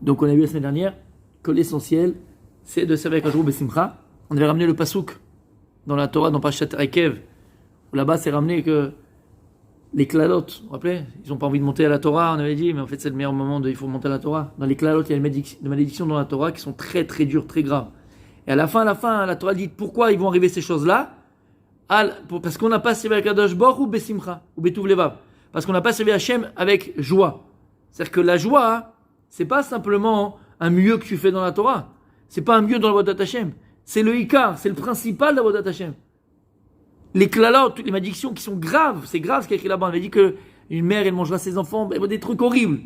Donc on a vu la semaine dernière que l'essentiel, c'est de servir Akash Baruch Besimcha. On avait ramené le pasouk dans la Torah, dans Parashat Ekev, où là-bas c'est ramené que les klalotes, vous vous rappelez, ils n'ont pas envie de monter à la Torah, on avait dit, mais en fait c'est le meilleur moment il faut monter à la Torah. Dans les klalotes, il y a des malédictions dans la Torah qui sont très très dures, très graves. Et à la fin, la Torah dit pourquoi ils vont arriver ces choses-là. Parce qu'on n'a pas servi à Kadosh Baruch ou Besimcha, ou Betuv Levav. Parce qu'on n'a pas servi Hachem avec joie. C'est-à-dire que la joie, c'est pas simplement un mieux que tu fais dans la Torah. C'est pas un mieux dans la Vodat Hachem. C'est le Ikar, c'est le principal de la Vodat Hachem. Les klalot, toutes les malédictions qui sont graves, c'est grave ce qu'il y a écrit là-bas. On avait dit qu'une mère, elle mangera ses enfants, des trucs horribles.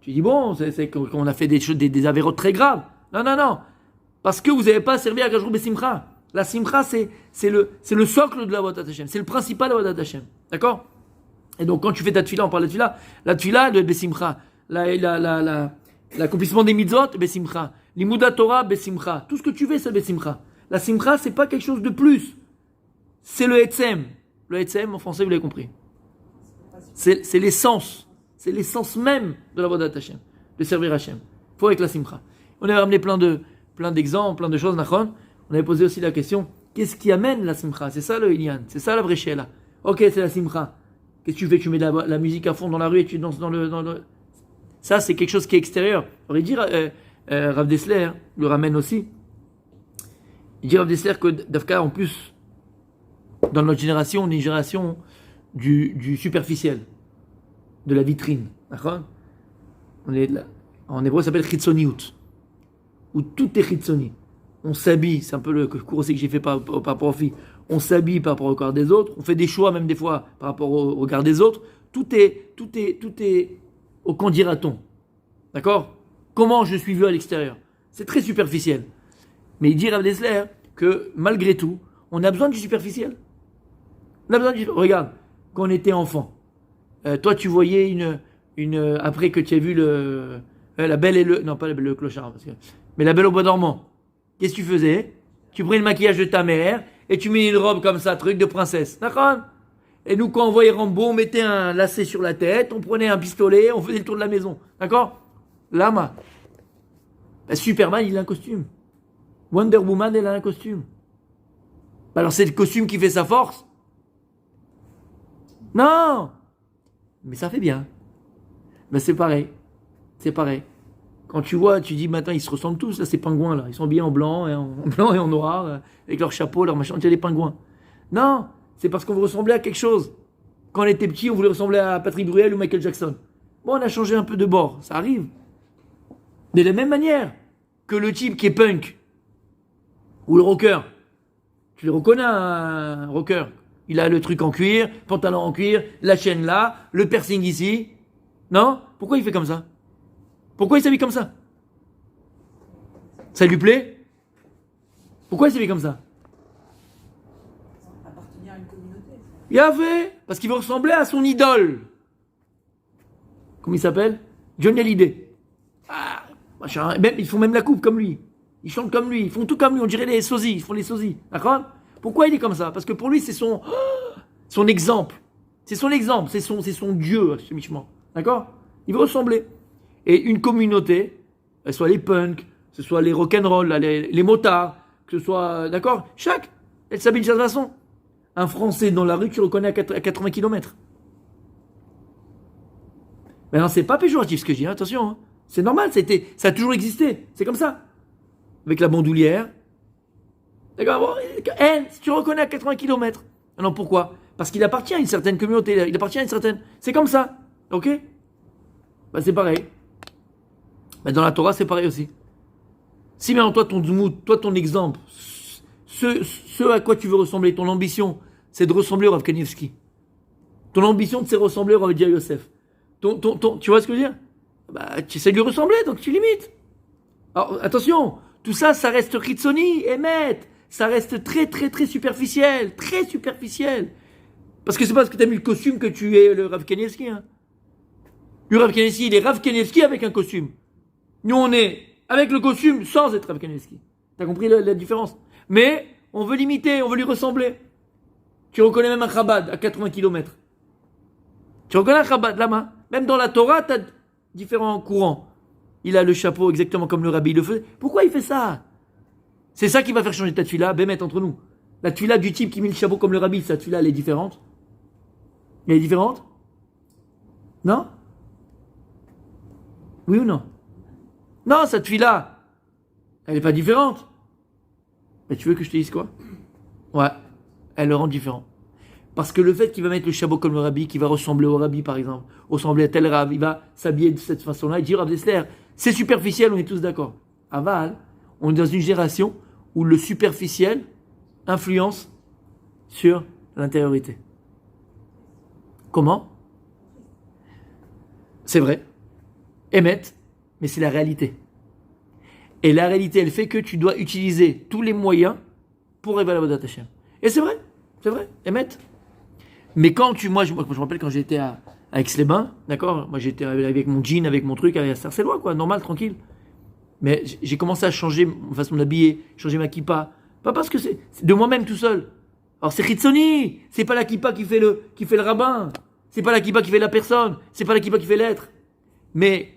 Tu dis, bon, c'est qu'on a fait des avérotes très graves. Non. Parce que vous n'avez pas servi à Akash Baruch Besimcha. La simcha, c'est le socle de la Vodat Hachem. C'est le principal de la Vodat Hachem. D'accord? Et donc, quand tu fais ta tefila, on parle de tefila, la tefila, elle doit être Besimcha. L'accomplissement des mitzvot, Besimcha. L'imouda Torah, Besimcha. Tout ce que tu fais, c'est Besimcha. La simcha, c'est pas quelque chose de plus. C'est le Etzem. Le Etzem, en français, vous l'avez compris. C'est l'essence. C'est l'essence même de la Vodat Hachem. De servir Hachem. Il faut avec la simcha. On avait ramené plein d'exemples, plein de choses, nachon. On avait posé aussi la question, qu'est-ce qui amène la simcha? C'est ça le Inyan, c'est ça la vraie là. Ok, c'est la simcha. Qu'est-ce que tu fais? Tu mets la musique à fond dans la rue et tu danses dans le... Ça, c'est quelque chose qui est extérieur. On aurait dit, Rav Dessler le ramène aussi. Il dit Rav Dessler que Dafka, en plus, dans notre génération, on est une génération du superficiel, de la vitrine. D'accord? En hébreu, ça s'appelle chitzoniut, où tout est chitzoni. On s'habille, c'est un peu le cours aussi que j'ai fait par rapport aux filles. On s'habille par rapport au regard des autres. On fait des choix même des fois par rapport au regard des autres. Tout est au qu'en dira-t-on. D'accord? Comment je suis vu à l'extérieur? C'est très superficiel. Mais il dit Rav Dessler que malgré tout, on a besoin du superficiel. On a besoin du... Regarde, quand on était enfant, toi tu voyais une après que tu as vu la belle et le... Non, pas le clochard, mais la belle au bois dormant. Qu'est-ce que tu faisais? Tu prenais le maquillage de ta mère et tu mets une robe comme ça, truc de princesse. D'accord? Et nous, quand on voyait Rambo, on mettait un lacet sur la tête, on prenait un pistolet, on faisait le tour de la maison. D'accord? Lama. Superman, il a un costume. Wonder Woman, elle a un costume. Alors c'est le costume qui fait sa force? Non! Mais ça fait bien. Mais c'est pareil. C'est pareil. Quand tu vois, tu dis, maintenant, ils se ressemblent tous, là, ces pingouins, là. Ils sont habillés en blanc et en noir, avec leur chapeau, leur machin. Tu as des pingouins. Non, c'est parce qu'on veut ressembler à quelque chose. Quand on était petit, on voulait ressembler à Patrick Bruel ou Michael Jackson. Bon, on a changé un peu de bord, ça arrive. De la même manière que le type qui est punk, ou le rocker. Tu le reconnais, un rocker. Il a le truc en cuir, pantalon en cuir, la chaîne là, le piercing ici. Non? Pourquoi il fait comme ça? Pourquoi il s'habille comme ça? Ça lui plaît? Pourquoi il s'habille comme ça? Appartenir à une communauté. Il a fait parce qu'il veut ressembler à son idole. Comment il s'appelle? Johnny Hallyday. Ah, machin. Ils font même la coupe comme lui. Ils chantent comme lui. Ils font tout comme lui. On dirait les sosies. Ils font les sosies. D'accord? Pourquoi il est comme ça? Parce que pour lui, c'est son exemple. C'est son exemple. C'est son Dieu, ce Michement. D'accord? Il veut ressembler. Et une communauté, que ce soit les punks, que ce soit les rock'n'roll, les motards, que ce soit, d'accord, elle s'habille de cette façon. Un Français dans la rue, tu reconnais à 80 km. Mais non, c'est pas péjoratif ce que je dis, hein, attention. Hein. C'est normal, ça a toujours existé. C'est comme ça. Avec la bandoulière. D'accord, si tu reconnais à 80 km. Non, pourquoi? Parce qu'il appartient à une certaine communauté, il appartient à une certaine... C'est comme ça, ok? Bah c'est pareil. Mais dans la Torah, c'est pareil aussi. Si maintenant toi, ton exemple, ce à quoi tu veux ressembler, ton ambition, c'est de ressembler au Rav Kanievski. Ton ambition, c'est de ressembler au Rav Dia Yosef. Tu vois ce que je veux dire? Bah, tu essaies de lui ressembler, donc tu limites. Alors, attention, tout ça, ça reste Ritsoni, Emet. Ça reste très, très, très superficiel. Très superficiel. Parce que c'est pas parce que tu as mis le costume que tu es le Rav Kanievski, hein. Le Rav Kanievski, il est Rav Kanievski avec un costume. Nous, on est avec le costume sans être Rav Kanievski. T'as compris la différence? Mais on veut l'imiter, on veut lui ressembler. Tu reconnais même un Chabad à 80 km. Tu reconnais un Chabad là-bas. Même dans la Torah, t'as différents courants. il a le chapeau exactement comme le rabbi le fait. Pourquoi il fait ça? C'est ça qui va faire changer ta tefila, bémet entre nous. La tefila du type qui met le chapeau comme le rabbi, sa tefila, elle est différente. Elle est différente? Non? Oui ou non? Non, cette tefila, elle n'est pas différente. Mais tu veux que je te dise quoi? Ouais, elle le rend différent. Parce que le fait qu'il va mettre le chapeau comme le rabbi, qu'il va ressembler au rabbi par exemple, ressembler à tel rabbi, il va s'habiller de cette façon-là, il dit Rav Dessler, c'est superficiel, on est tous d'accord. Aval, on est dans une génération où le superficiel influence sur l'intériorité. Comment? C'est vrai, émet, mais c'est la réalité. Et la réalité, elle fait que tu dois utiliser tous les moyens pour révéler la Avodat Hashem. Et c'est vrai, émet. Mais quand moi je me rappelle quand j'étais à Aix-les-Bains, d'accord, moi j'étais avec mon jean, avec mon truc, avec Sarcellois, quoi, normal, tranquille. Mais j'ai commencé à changer ma façon d'habiller, changer ma kippa. Pas parce que c'est de moi-même tout seul. Alors c'est Chitzoni, c'est pas la kippa qui fait le rabbin, c'est pas la kippa qui fait la personne, c'est pas la kippa qui fait l'être. Mais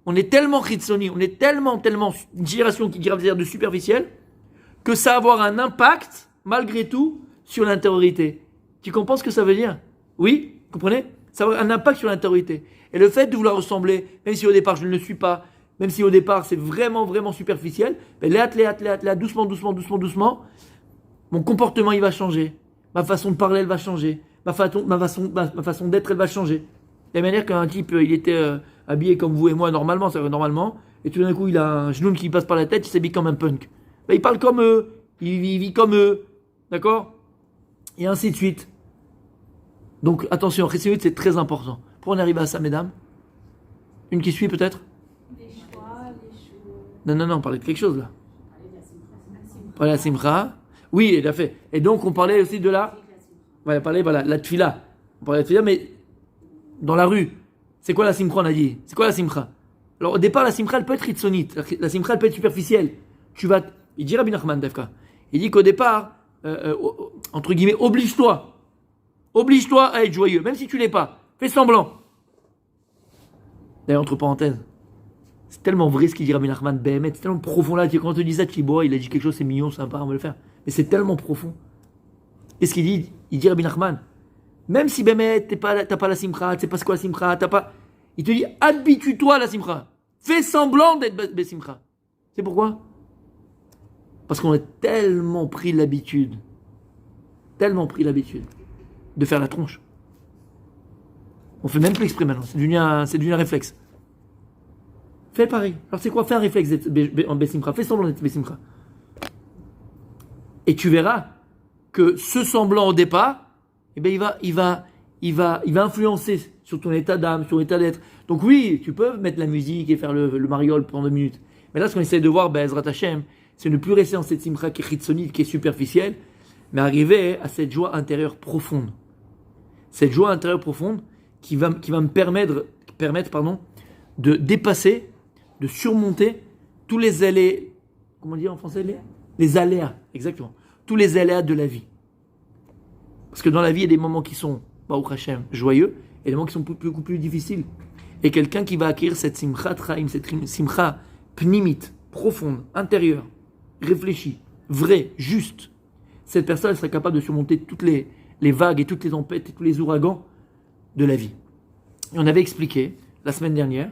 on est tellement Chitzoni, on est tellement une génération qui dirait de superficiel, que ça va avoir un impact, malgré tout, sur l'intériorité. Tu comprends ce que ça veut dire? Oui, comprenez? Ça va avoir un impact sur l'intériorité. Et le fait de vouloir ressembler, même si au départ je ne le suis pas, même si au départ c'est vraiment superficiel, mais doucement, mon comportement il va changer. Ma façon de parler elle va changer. Ma façon d'être elle va changer. De la manière qu'un type il était habillé comme vous et moi normalement, c'est normalement, et tout d'un coup il a un genou qui passe par la tête, il s'habille comme un punk. Ben, il parle comme eux, il vit comme eux, d'accord? Et ainsi de suite. Donc attention, c'est très important. Pour en arriver à ça, mesdames, une qui suit peut-être? Les choix. Non, on parlait de quelque chose là. On parlait de la simcha. Oui, il a fait. Et donc on parlait aussi de la... Voilà, la tfila. On parlait de la tfila, mais dans la rue. C'est quoi la simcha, on a dit? C'est quoi la simcha? Alors au départ, la simcha, elle peut être hitzonite. La simcha, elle peut être superficielle. Il dit Rabbi Nachman, Defka. Il dit qu'au départ, entre guillemets, oblige-toi à être joyeux, même si tu l'es pas. Fais semblant. D'ailleurs, entre parenthèses, c'est tellement vrai ce qu'il dit Rabbi Nachman, Béhémet, c'est tellement profond là. Quand on te dit ça, tu dis, bon, il a dit quelque chose, c'est mignon, sympa, on va le faire. Mais c'est tellement profond. Qu'est-ce qu'il dit? Il dit Rabbi Nachman, même si Béhémet, t'as pas la simcha, tu sais pas ce qu'est la simcha, t'as pas. Il te dit, habitue-toi à la simcha. Fais semblant d'être besimcha. C'est pourquoi? Parce qu'on a tellement pris l'habitude de faire la tronche. On fait même plus exprès maintenant, c'est devenu un réflexe. Fais pareil. Alors c'est quoi? Fais un réflexe en besimcha, fais semblant d'être besimcha. Et tu verras que ce semblant au départ, eh ben il va influencer sur ton état d'âme, sur ton état d'être. Donc oui, tu peux mettre la musique et faire le mariole pendant 2 minutes. Mais là, ce qu'on essaie de voir, Ezrat Hashem, c'est ne plus rester dans cette simcha qui est chitzonite, qui est superficielle, mais arriver à cette joie intérieure profonde. Cette joie intérieure profonde qui va me permettre de dépasser, de surmonter tous les aléas, comment dire en français, les aléas, exactement, tous les aléas de la vie. Parce que dans la vie, il y a des moments qui sont, Baruch Hashem, joyeux, et des moments qui sont beaucoup plus difficiles. Et quelqu'un qui va acquérir cette simcha traim, cette simcha pnimite, profonde, intérieure, réfléchie, vraie, juste, cette personne elle serait capable de surmonter toutes les vagues et toutes les tempêtes et tous les ouragans de la vie. Et on avait expliqué la semaine dernière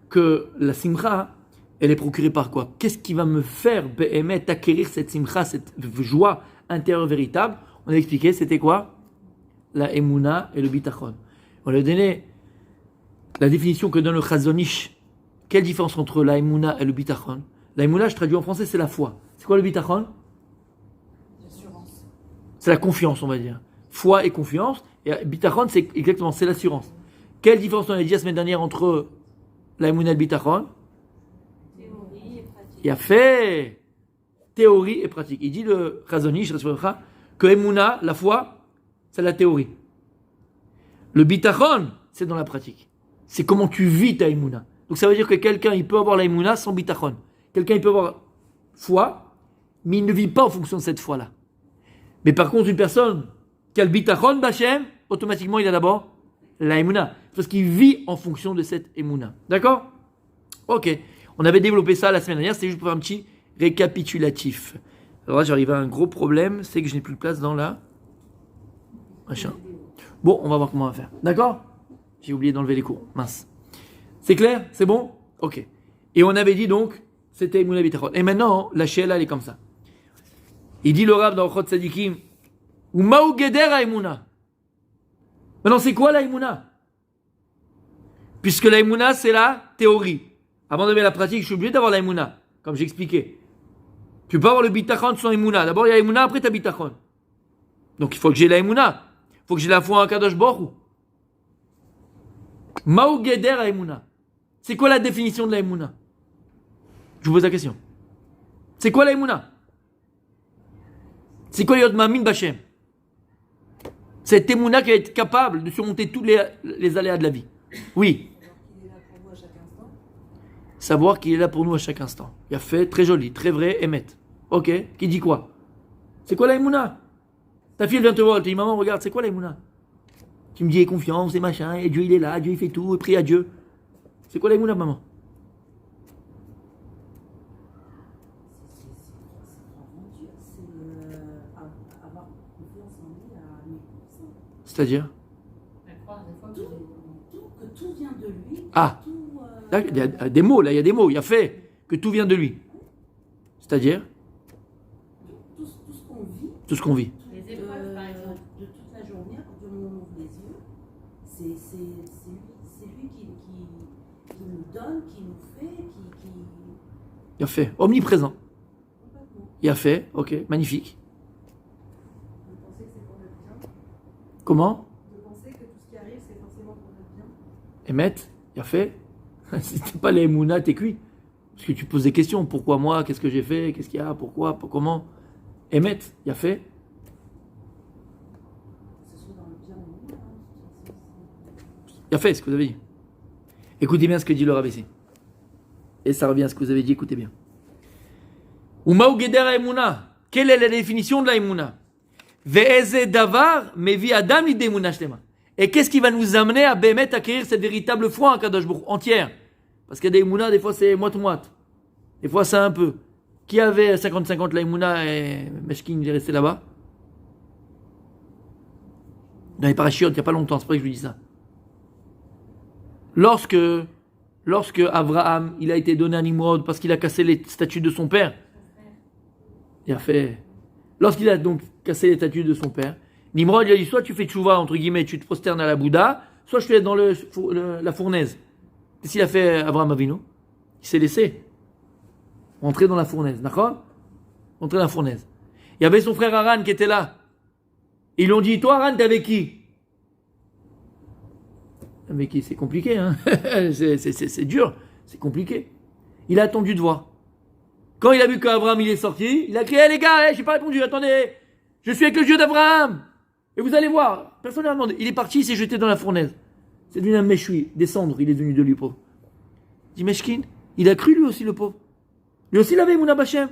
que la simcha, elle est procurée par quoi? Qu'est-ce qui va me faire acquérir cette simcha, cette joie intérieure véritable? On a expliqué, c'était quoi? La emuna et le bitachon. On a donné la définition que donne le Chazon Ish. Quelle différence entre la emuna et le bitachon? La emuna, je traduis en français, c'est la foi. C'est quoi le bitachon? L'assurance. C'est la confiance, on va dire. Foi et confiance. Et bitachon, c'est exactement, c'est l'assurance. Quelle différence on a dit la semaine dernière entre la emuna et le bitachon? Théorie et pratique. Il a fait théorie et pratique. Il dit le Chazon Ish, que emuna, la foi, c'est la théorie. Le bitachon, c'est dans la pratique. C'est comment tu vis ta emuna. Donc ça veut dire que quelqu'un, il peut avoir la emuna sans bitachon. Quelqu'un, il peut avoir foi, mais il ne vit pas en fonction de cette foi-là. Mais par contre, une personne qui a le bitachon b'Hashem, automatiquement, il a d'abord la emuna. Parce qu'il vit en fonction de cette emuna. D'accord? Ok. On avait développé ça la semaine dernière, c'était juste pour faire un petit récapitulatif. Alors là, j'arrive à un gros problème, c'est que je n'ai plus de place dans la... Machin. Bon, on va voir comment on va faire. D'accord? J'ai oublié d'enlever les cours. Mince. C'est clair? C'est bon? Ok. Et on avait dit donc, c'était Emouna Bitachon. Et maintenant, la Sheela, elle est comme ça. Il dit le Rav dans Chot Tzadikim, ou Maou Geder à Emouna. Maintenant, c'est quoi la Emouna? Puisque la Emouna, c'est la théorie. Avant d'avoir la pratique, je suis obligé d'avoir la Emouna, comme j'ai expliqué. Tu peux avoir le Bitachon sans Emouna. D'abord, il y a Emouna, après, tu as Bitachon. Donc, il faut que j'ai la Emouna. Il faut que j'ai la foi en Kadosh Baruch Hu. Maou Geder à Emouna. C'est quoi la définition de la Emouna? Je vous pose la question. C'est quoi la Emouna? C'est quoi Yod Mamin Bachem? Cette Emouna qui va être capable de surmonter tous les aléas de la vie. Oui. Savoir qu'il est là pour nous à chaque instant. Il a fait très joli, très vrai, Emet. Ok, qui dit quoi? C'est quoi la Emouna? Ta fille elle vient te voir, elle te dit maman regarde, c'est quoi la Emouna? Tu me dis aie confiance et machin, et Dieu il est là, Dieu il fait tout, et prie à Dieu. C'est quoi la Emouna maman? C'est-à-dire? Que tout vient de lui. Ah, il y a des mots, là, il y a des mots. Il y a fait que tout vient de lui. C'est-à-dire? Tout ce qu'on vit. Tout ce qu'on vit. Les épreuves, par exemple. De toute la journée, quand on ouvre les yeux, c'est lui qui nous donne, qui nous fait, qui... Il a fait. Omniprésent. Complètement. Il a fait. Ok, magnifique. Vous pensez que c'est pour notre bien? Comment? De penser que tout ce qui arrive, c'est forcément pour notre bien? Emet, il a fait. Si t'es pas les Mouna, t'es cuit. Parce que tu poses des questions. Pourquoi moi? Qu'est-ce que j'ai fait? Qu'est-ce qu'il y a? Pourquoi? Comment? Emet, il a fait. Que ce soit dans le bien ou le mal. Il a fait ce que vous avez dit. Écoutez bien ce que dit le Rav ici. Et ça revient à ce que vous avez dit, écoutez bien. Umaou Geder Emouna. Quelle est la définition de la Emouna? Ve'eze davar mevi adam l'idemuna shlema. Et qu'est-ce qui va nous amener à Bémet acquérir cette véritable foi en Kadosh Baruch Hu, entière? Parce qu'il y a des Emouna, des fois c'est moite-moite. Des fois c'est un peu. Qui avait 50-50 la Emouna et Meshkin, il est resté là-bas? Dans les parachutes, il n'y a pas longtemps, c'est pour ça que je lui dis ça. Lorsque Abraham, il a été donné à Nimrod parce qu'il a cassé les statues de son père, il a fait... Lorsqu'il a donc cassé les statues de son père, Nimrod, il a dit, soit tu fais tchouva, entre guillemets, tu te prosternes à la Bouddha, soit je te laisse dans la fournaise. Qu'est-ce qu'il a fait Abraham Avinu? Il s'est laissé rentrer dans la fournaise, d'accord? Rentrer dans la fournaise. Il y avait son frère Haran qui était là. Ils lui ont dit, toi Haran, t'es avec qui? Avec qui? C'est compliqué, hein? c'est dur, c'est compliqué. Il a attendu de voir. Quand il a vu qu'Abraham il est sorti, il a crié, hey, les gars, j'ai pas répondu, attendez, je suis avec le Dieu d'Abraham. Et vous allez voir, personne ne l'a demandé. Il est parti, il s'est jeté dans la fournaise. C'est devenu un méchoui, des cendres, il est devenu de lui, pauvre. Il dit, Meshkin, il a cru lui aussi, le pauvre. Lui aussi, il avait Mouna Bachem.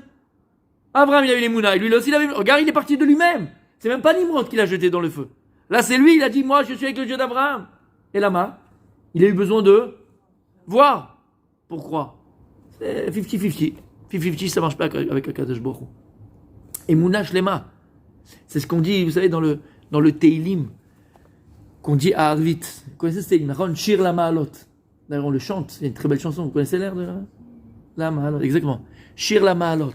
Abraham, il avait les Mouna, et lui aussi, il avait. Regarde, il est parti de lui-même. C'est même pas Nimrod qui l'a jeté dans le feu. Là, c'est lui, il a dit, moi, je suis avec le Dieu d'Abraham. Et là-bas, il a eu besoin de voir. Pourquoi? C'est 50-50. 50-50, ça marche pas avec Akadosh Baruch Hu. Et Mouna Shlema, c'est ce qu'on dit, vous savez, dans le Teilim, qu'on dit à Arvit. Vous connaissez ce Teilim? Shir la Ma'alot. D'ailleurs, on le chante, c'est une très belle chanson. Vous connaissez l'air de la Ma'alot? Exactement. Shir la Ma'alot.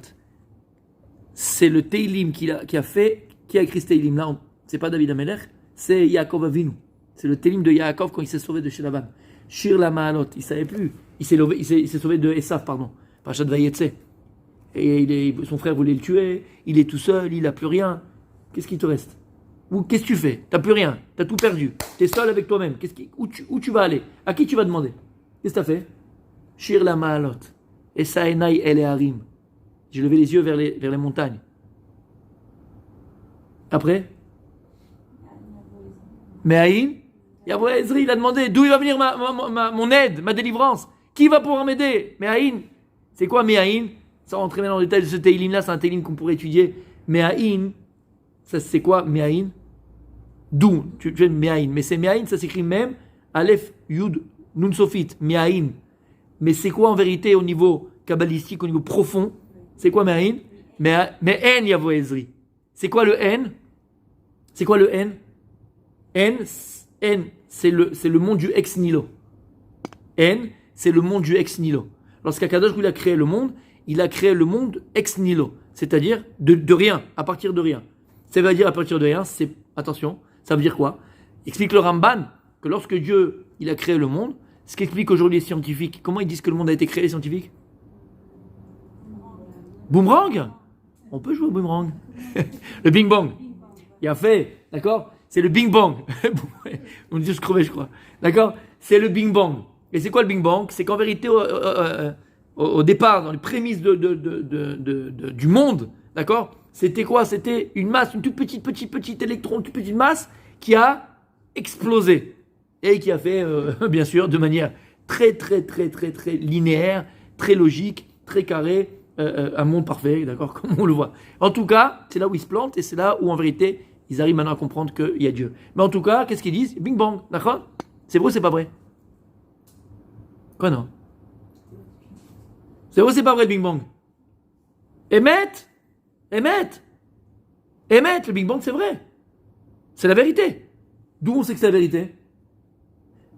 C'est le Teilim qui a écrit ce Teilim là. C'est pas David Amelech, c'est Yaakov Avinu. C'est le Teilim de Yaakov quand il s'est sauvé de chez Laban. Shir la Ma'alot, il savait plus. Il s'est sauvé de Esav, pardon. Parashat Vayetze. Et son frère voulait le tuer. Il est tout seul, il n'a plus rien. Qu'est-ce qui te reste? Ou qu'est-ce que tu fais? T'as plus rien, t'as tout perdu. T'es seul avec toi-même. Où tu vas aller? À qui tu vas demander? Qu'est-ce que t'as fait? Shir la Ma'alot. Esa enai ele harim. J'ai levé les yeux vers les montagnes. Après? Me'aïn? Yavo Ezri, il a demandé d'où il va venir mon aide, ma délivrance. Qui va pouvoir m'aider? Me'aïn. C'est quoi Me'aïn? Sans rentrer dans le détail de ce Teilim là, c'est un Teilim qu'on pourrait étudier. Me'aïn, ça c'est quoi Me'aïn? D'où? Tu fais Me'aïn. Mais c'est Me'aïn, ça s'écrit même Aleph, Yud, Nun Sofit. Me'aïn. Mais c'est quoi en vérité au niveau kabbalistique, au niveau profond? C'est quoi Me'ain? Me'en Yavo Ezri. C'est quoi le N? C'est quoi le N? N, c'est le monde du ex nihilo. N, c'est le monde du ex nihilo. Lorsqu'Akadosh il a créé le monde, il a créé le monde ex nihilo, c'est-à-dire de rien, à partir de rien. Ça veut dire à partir de rien, c'est attention, ça veut dire quoi? Explique le Ramban que lorsque Dieu il a créé le monde, ce qu'expliquent aujourd'hui les scientifiques, comment ils disent que le monde a été créé, les scientifiques? Boomerang? On peut jouer au boomerang. Le Bing Bang. Il a fait, d'accord? C'est le Bing Bang. On dit je crevais, je crois. D'accord? C'est le Bing Bang. Et c'est quoi le Bing Bang? C'est qu'en vérité, au départ, dans les prémices du monde, d'accord? C'était quoi? C'était une masse, une toute petite électron, une toute petite masse qui a explosé. Et qui a fait, bien sûr, de manière très linéaire, très logique, très carrée, un monde parfait, d'accord? Comme on le voit. En tout cas, c'est là où ils se plantent et c'est là où, en vérité, ils arrivent maintenant à comprendre qu'il y a Dieu. Mais en tout cas, qu'est-ce qu'ils disent? Bing Bang, d'accord? C'est vrai ou c'est pas vrai? Quoi non? C'est vrai ou c'est pas vrai le Bing Bang? Émet, le Bing Bang c'est vrai. C'est la vérité. D'où on sait que c'est la vérité?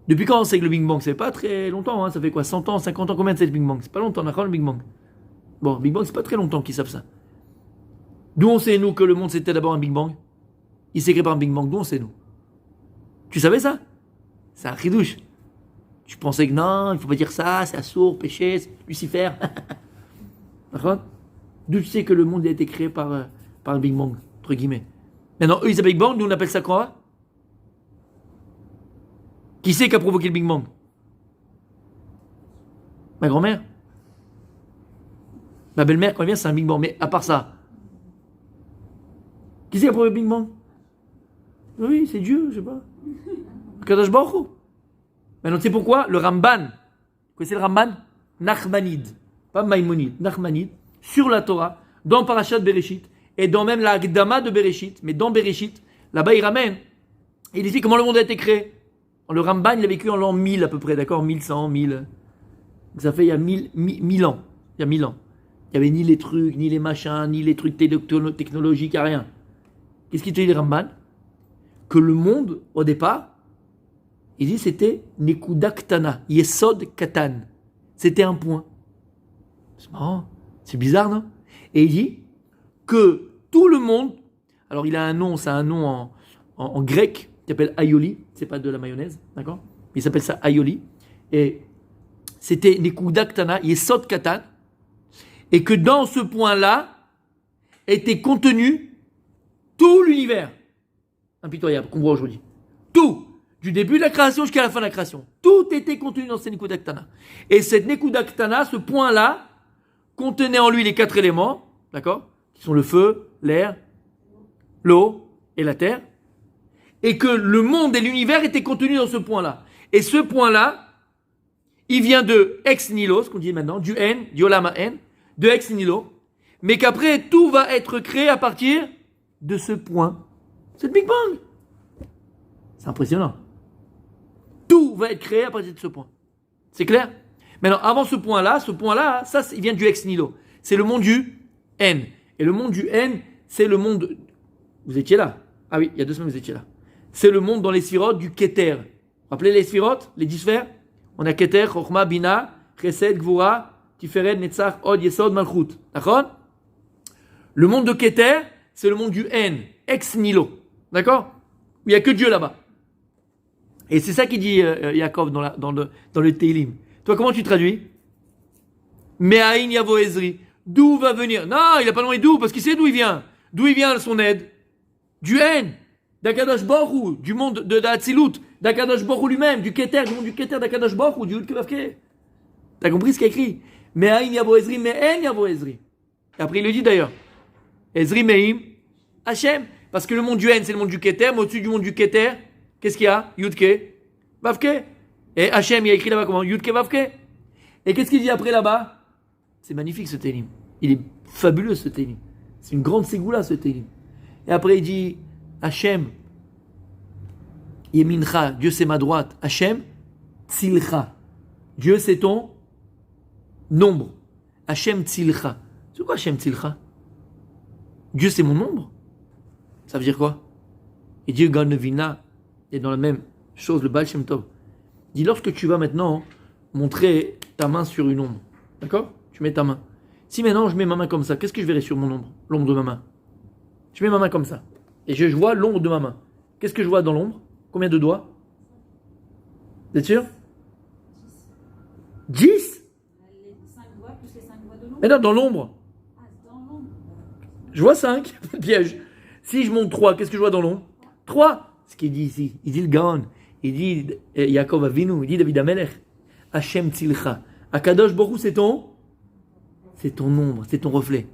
Depuis quand on sait que le Bing Bang? C'est pas très longtemps, hein? Ça fait quoi? 100 ans, 50 ans, combien c'est le Bing Bang? C'est pas longtemps, d'accord le Bing Bang? Bon, Big Bang c'est pas très longtemps qu'ils savent ça. D'où on sait nous que le monde c'était d'abord un Big Bang? Il s'est créé par un Big Bang, d'où on sait nous? Tu savais ça? C'est un ridouche. Tu pensais que non, il faut pas dire ça, c'est assourd, péché, c'est Lucifer. D'accord? D'où tu sais que le monde a été créé par un Big Bang, entre guillemets. Maintenant, eux ils appellent Big Bang, nous on appelle ça quoi? Qui c'est qui a provoqué le Big Bang? Ma grand-mère? Ma belle-mère, quand elle vient, c'est un Big Bang. Mais à part ça, qui c'est qui a provoqué le Big Bang? Oui, c'est Dieu, je sais pas. Kadosh Baruch Hu. Maintenant, tu sais pourquoi? Le Ramban. Vous connaissez le Ramban? Nachmanide. Pas Maïmonide. Nachmanide. Sur la Torah, dans Parashat Bereshit, et dans même la Agdama de Bereshit, mais dans Bereshit, là-bas, il ramène. Il explique comment le monde a été créé. Le Ramban, il a vécu en l'an 1000 à peu près, d'accord? 1100, 1000. Ça fait il y a 1000 ans. Il y a 1000 ans. Il n'y avait ni les trucs, ni les machins, ni les trucs technologiques, rien. Qu'est-ce qu'il te dit le Ramban? Que le monde, au départ, il dit c'était Nekuda Ktana, Yesod Katan. C'était un point. C'est marrant, c'est bizarre, non? Et il dit que tout le monde, alors il a un nom, c'est un nom en grec, qui s'appelle Aioli, c'est pas de la mayonnaise, d'accord? Il s'appelle ça Aioli. Et c'était Nekuda Ktana, Yesod Katan. Et que dans ce point-là était contenu tout l'univers impitoyable qu'on voit aujourd'hui. Tout, du début de la création jusqu'à la fin de la création. Tout était contenu dans cette Nekuda Ktana. Et cette Nekuda Ktana, ce point-là, contenait en lui les 4 éléments, d'accord, qui sont le feu, l'air, l'eau et la terre. Et que le monde et l'univers étaient contenus dans ce point-là. Et ce point-là, il vient de ex nihilo, ce qu'on dit maintenant, du N, du Olama N, de ex nihilo, mais qu'après tout va être créé à partir de ce point. C'est le Big Bang. C'est impressionnant. Tout va être créé à partir de ce point. C'est clair? Maintenant, avant ce point-là, ça, il vient du ex nihilo. C'est le monde du N. Et le monde du N, c'est le monde... Vous étiez là? Ah oui, il y a 2 semaines, vous étiez là. C'est le monde dans les sphirotes du Keter. Vous rappelez les sphirotes, les 10 sphères? On a Keter, Chokhmah, Bina, Chesed, Gvura, Tiferet, Netzach, Od, Yesod, Malchut. D'accord? Le monde de Keter, c'est le monde du N, ex nihilo. D'accord? Il n'y a que Dieu là-bas. Et c'est ça qu'il dit Yaakov dans le Teilim. Toi, comment tu traduis? Me'ain yavo Ezri. D'où va venir? Non, il n'a pas demandé d'où, parce qu'il sait d'où il vient. D'où il vient son aide? Du N, d'Akadosh Baruch Hu, du monde de Hatzilut, d'Akadosh Baruch Hu lui-même, du Keter, du monde du Keter, d'Akadosh Baruch Hu, du Yud Kevavke. T'as compris ce qu'il a écrit? Me'ain yavo Ezri, me'en yavo Ezri. Et après il le dit d'ailleurs. Ezri me'im Hachem. Parce que le monde du N, c'est le monde du Keter, mais au-dessus du monde du Keter, qu'est-ce qu'il y a? Yudke, Vavke. Et Hachem, il a écrit là-bas comment? Yudke, Vavke. Et qu'est-ce qu'il dit après là-bas? C'est magnifique ce Télim. Il est fabuleux ce Télim. C'est une grande ségoula ce Télim. Et après il dit Hachem, Yemincha, Dieu c'est ma droite. Hachem, Tzilcha. Dieu c'est ton nombre. Hashem Tzilcha. C'est quoi Hashem Tzilcha? Dieu c'est mon nombre. Ça veut dire quoi? Et Dieu Ganevina est dans la même chose, le Baal Shem Tov. Il dit lorsque tu vas maintenant montrer ta main sur une ombre, d'accord? Tu mets ta main. Si maintenant je mets ma main comme ça, qu'est-ce que je verrai sur mon ombre? L'ombre de ma main. Je mets ma main comme ça. Et je vois l'ombre de ma main. Qu'est-ce que je vois dans l'ombre? Combien de doigts? Vous êtes sûr? 10? Les 5 doigts plus les 5 doigts de l'ombre. Mais non, dans l'ombre. Ah, dans l'ombre. Je vois 5. Piège. Si je monte 3, qu'est-ce que je vois dans l'ombre? 3. Ce qu'il dit ici. Il dit le Gaon. Il dit Yaakov Avinu. Il dit David Amelech. Hashem Tzilcha. Akadosh Baruch Hu, c'est ton ombre, c'est ton reflet.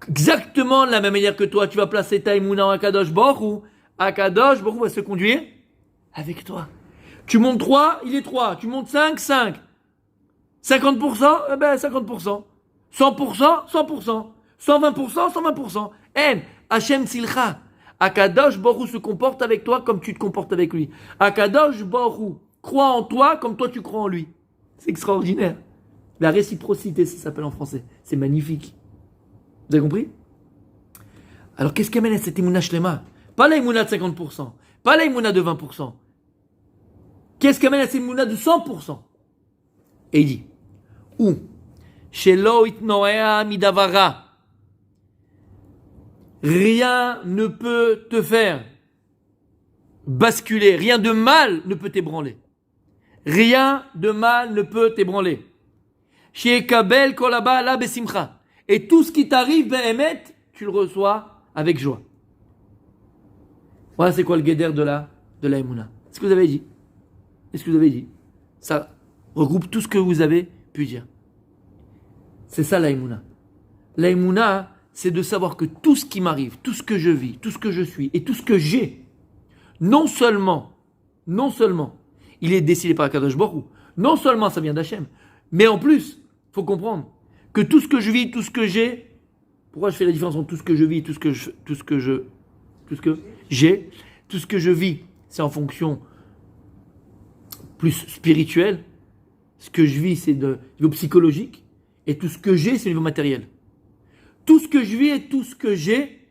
Exactement de la même manière que toi, tu vas placer ta Emouna en Akadosh Baruch Hu. Akadosh Baruch Hu va se conduire avec toi. Tu montes 3, il est 3. Tu montes 5, 5. 50%, eh ben 50%. 100%, 100%. 120%, 120%. En, Hashem Tzilcha. Akadosh Baruch Hu se comporte avec toi comme tu te comportes avec lui. Akadosh Baruch Hu croit en toi comme toi tu crois en lui. C'est extraordinaire. La réciprocité, ça s'appelle en français. C'est magnifique. Vous avez compris? Alors qu'est-ce qui amène à cette Emouna Shlema? Pas la Emouna de 50%. Pas la Emouna de 20%. Qu'est-ce qui amène à cette Emouna de 100%? Et il dit, ou, Shelo itnoea midavara. Rien ne peut te faire basculer. Rien de mal ne peut t'ébranler. Rien de mal ne peut t'ébranler. Chez Kabel kolaba la besimcha. Et tout ce qui t'arrive, behemet, tu le reçois avec joie. Voilà c'est quoi le guéder de la Emouna. Est-ce que vous avez dit? Est-ce que vous avez dit? Ça regroupe tout ce que vous avez pu dire. C'est ça la Emouna. La Emouna, c'est de savoir que tout ce qui m'arrive, tout ce que je vis, tout ce que je suis et tout ce que j'ai, non seulement, il est décidé par Akadosh Baruch Hu, non seulement ça vient d'Hachem, mais en plus, il faut comprendre que tout ce que je vis, tout ce que j'ai, pourquoi je fais la différence entre tout ce que je vis et tout ce que je vis, c'est en fonction plus spirituel. Ce que je vis, c'est de niveau psychologique, et tout ce que j'ai, c'est au niveau matériel. Tout ce que je vis et tout ce que j'ai,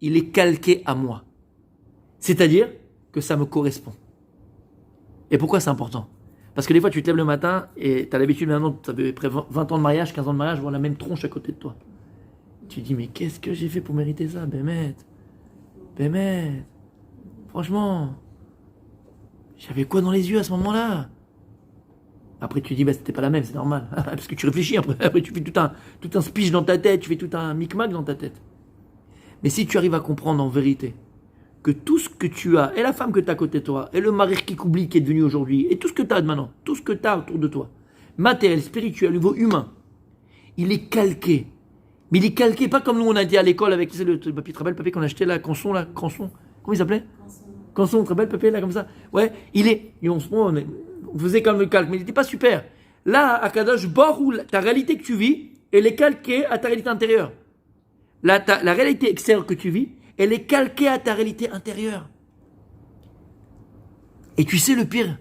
il est calqué à moi. C'est-à-dire que ça me correspond. Et pourquoi c'est important? Parce que des fois, tu te lèves le matin et tu as l'habitude maintenant, tu avais près 20 ans de mariage, 15 ans de mariage, voir la même tronche à côté de toi. Tu te dis, mais qu'est-ce que j'ai fait pour mériter ça? Bémet. Franchement, j'avais quoi dans les yeux à ce moment-là? Après, tu te dis, c'était pas la même, c'est normal. Parce que tu réfléchis, après tu fais tout un speech dans ta tête, tu fais tout un micmac dans ta tête. Mais si tu arrives à comprendre en vérité que tout ce que tu as, et la femme que tu as à côté de toi, et le mari qui oublie qui est devenu aujourd'hui, et tout ce que tu as maintenant, tout ce que tu as autour de toi, matériel, spirituel, niveau humain, il est calqué. Mais il est calqué, pas comme nous on a dit à l'école avec le papier, tu te rappelles le papier qu'on a acheté là, Canson, comment il s'appelait? Canson, tu te rappelles le papier là comme ça? Ouais, on faisait comme le calque, mais il n'était pas super. Là, à Kadosh Baruch Hu, ta réalité que tu vis, elle est calquée à ta réalité intérieure. La réalité extérieure que tu vis, elle est calquée à ta réalité intérieure. Et tu sais le pire,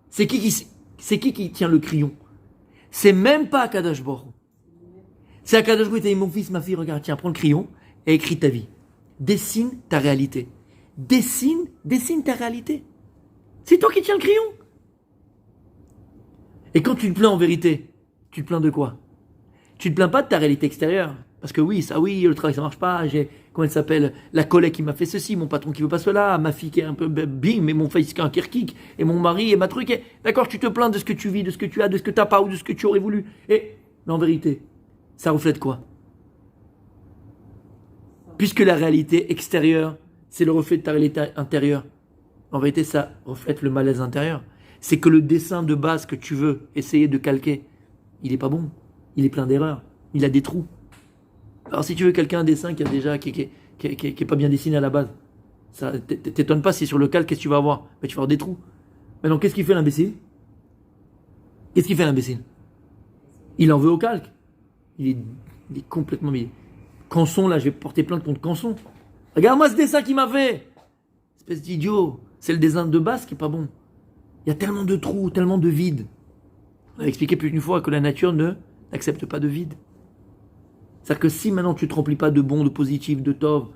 c'est qui tient le crayon? C'est même pas Akadosh Baruch Hu. C'est Akadosh Baruch Hu qui dit, mon fils, ma fille, regarde, tiens, prends le crayon et écris ta vie. Dessine ta réalité. Dessine ta réalité. C'est toi qui tiens le crayon. Et quand tu te plains en vérité, tu te plains de quoi? Tu te plains pas de ta réalité extérieure. Parce que oui, le travail ça marche pas, j'ai, comment elle s'appelle, la collègue qui m'a fait ceci, mon patron qui veut pas cela, ma fille qui est un peu bim, et mon fils qui est un kirkik, et mon mari, et ma truc, et d'accord, tu te plains de ce que tu vis, de ce que tu as, de ce que t'as pas, ou de ce que tu aurais voulu. Mais en vérité, ça reflète quoi? Puisque la réalité extérieure, c'est le reflet de ta réalité intérieure. En vérité, ça reflète le malaise intérieur. C'est que le dessin de base que tu veux essayer de calquer, il est pas bon. Il est plein d'erreurs. Il a des trous. Alors si tu veux quelqu'un un dessin qui est pas bien dessiné à la base, ça t'étonne pas si sur le calque, qu'est-ce que tu vas avoir? Mais tu vas avoir des trous. Maintenant, qu'est-ce qu'il fait l'imbécile? Il en veut au calque. Il est complètement... Canson, là, je vais porter plainte contre Canson. Regarde-moi ce dessin qu'il m'a fait. Espèce d'idiot. C'est le dessin de base qui est pas bon. Il y a tellement de trous, tellement de vides. On a expliqué plus d'une fois que la nature ne n'accepte pas de vide. C'est-à-dire que si maintenant tu ne te remplis pas de bon, de positif, de tov,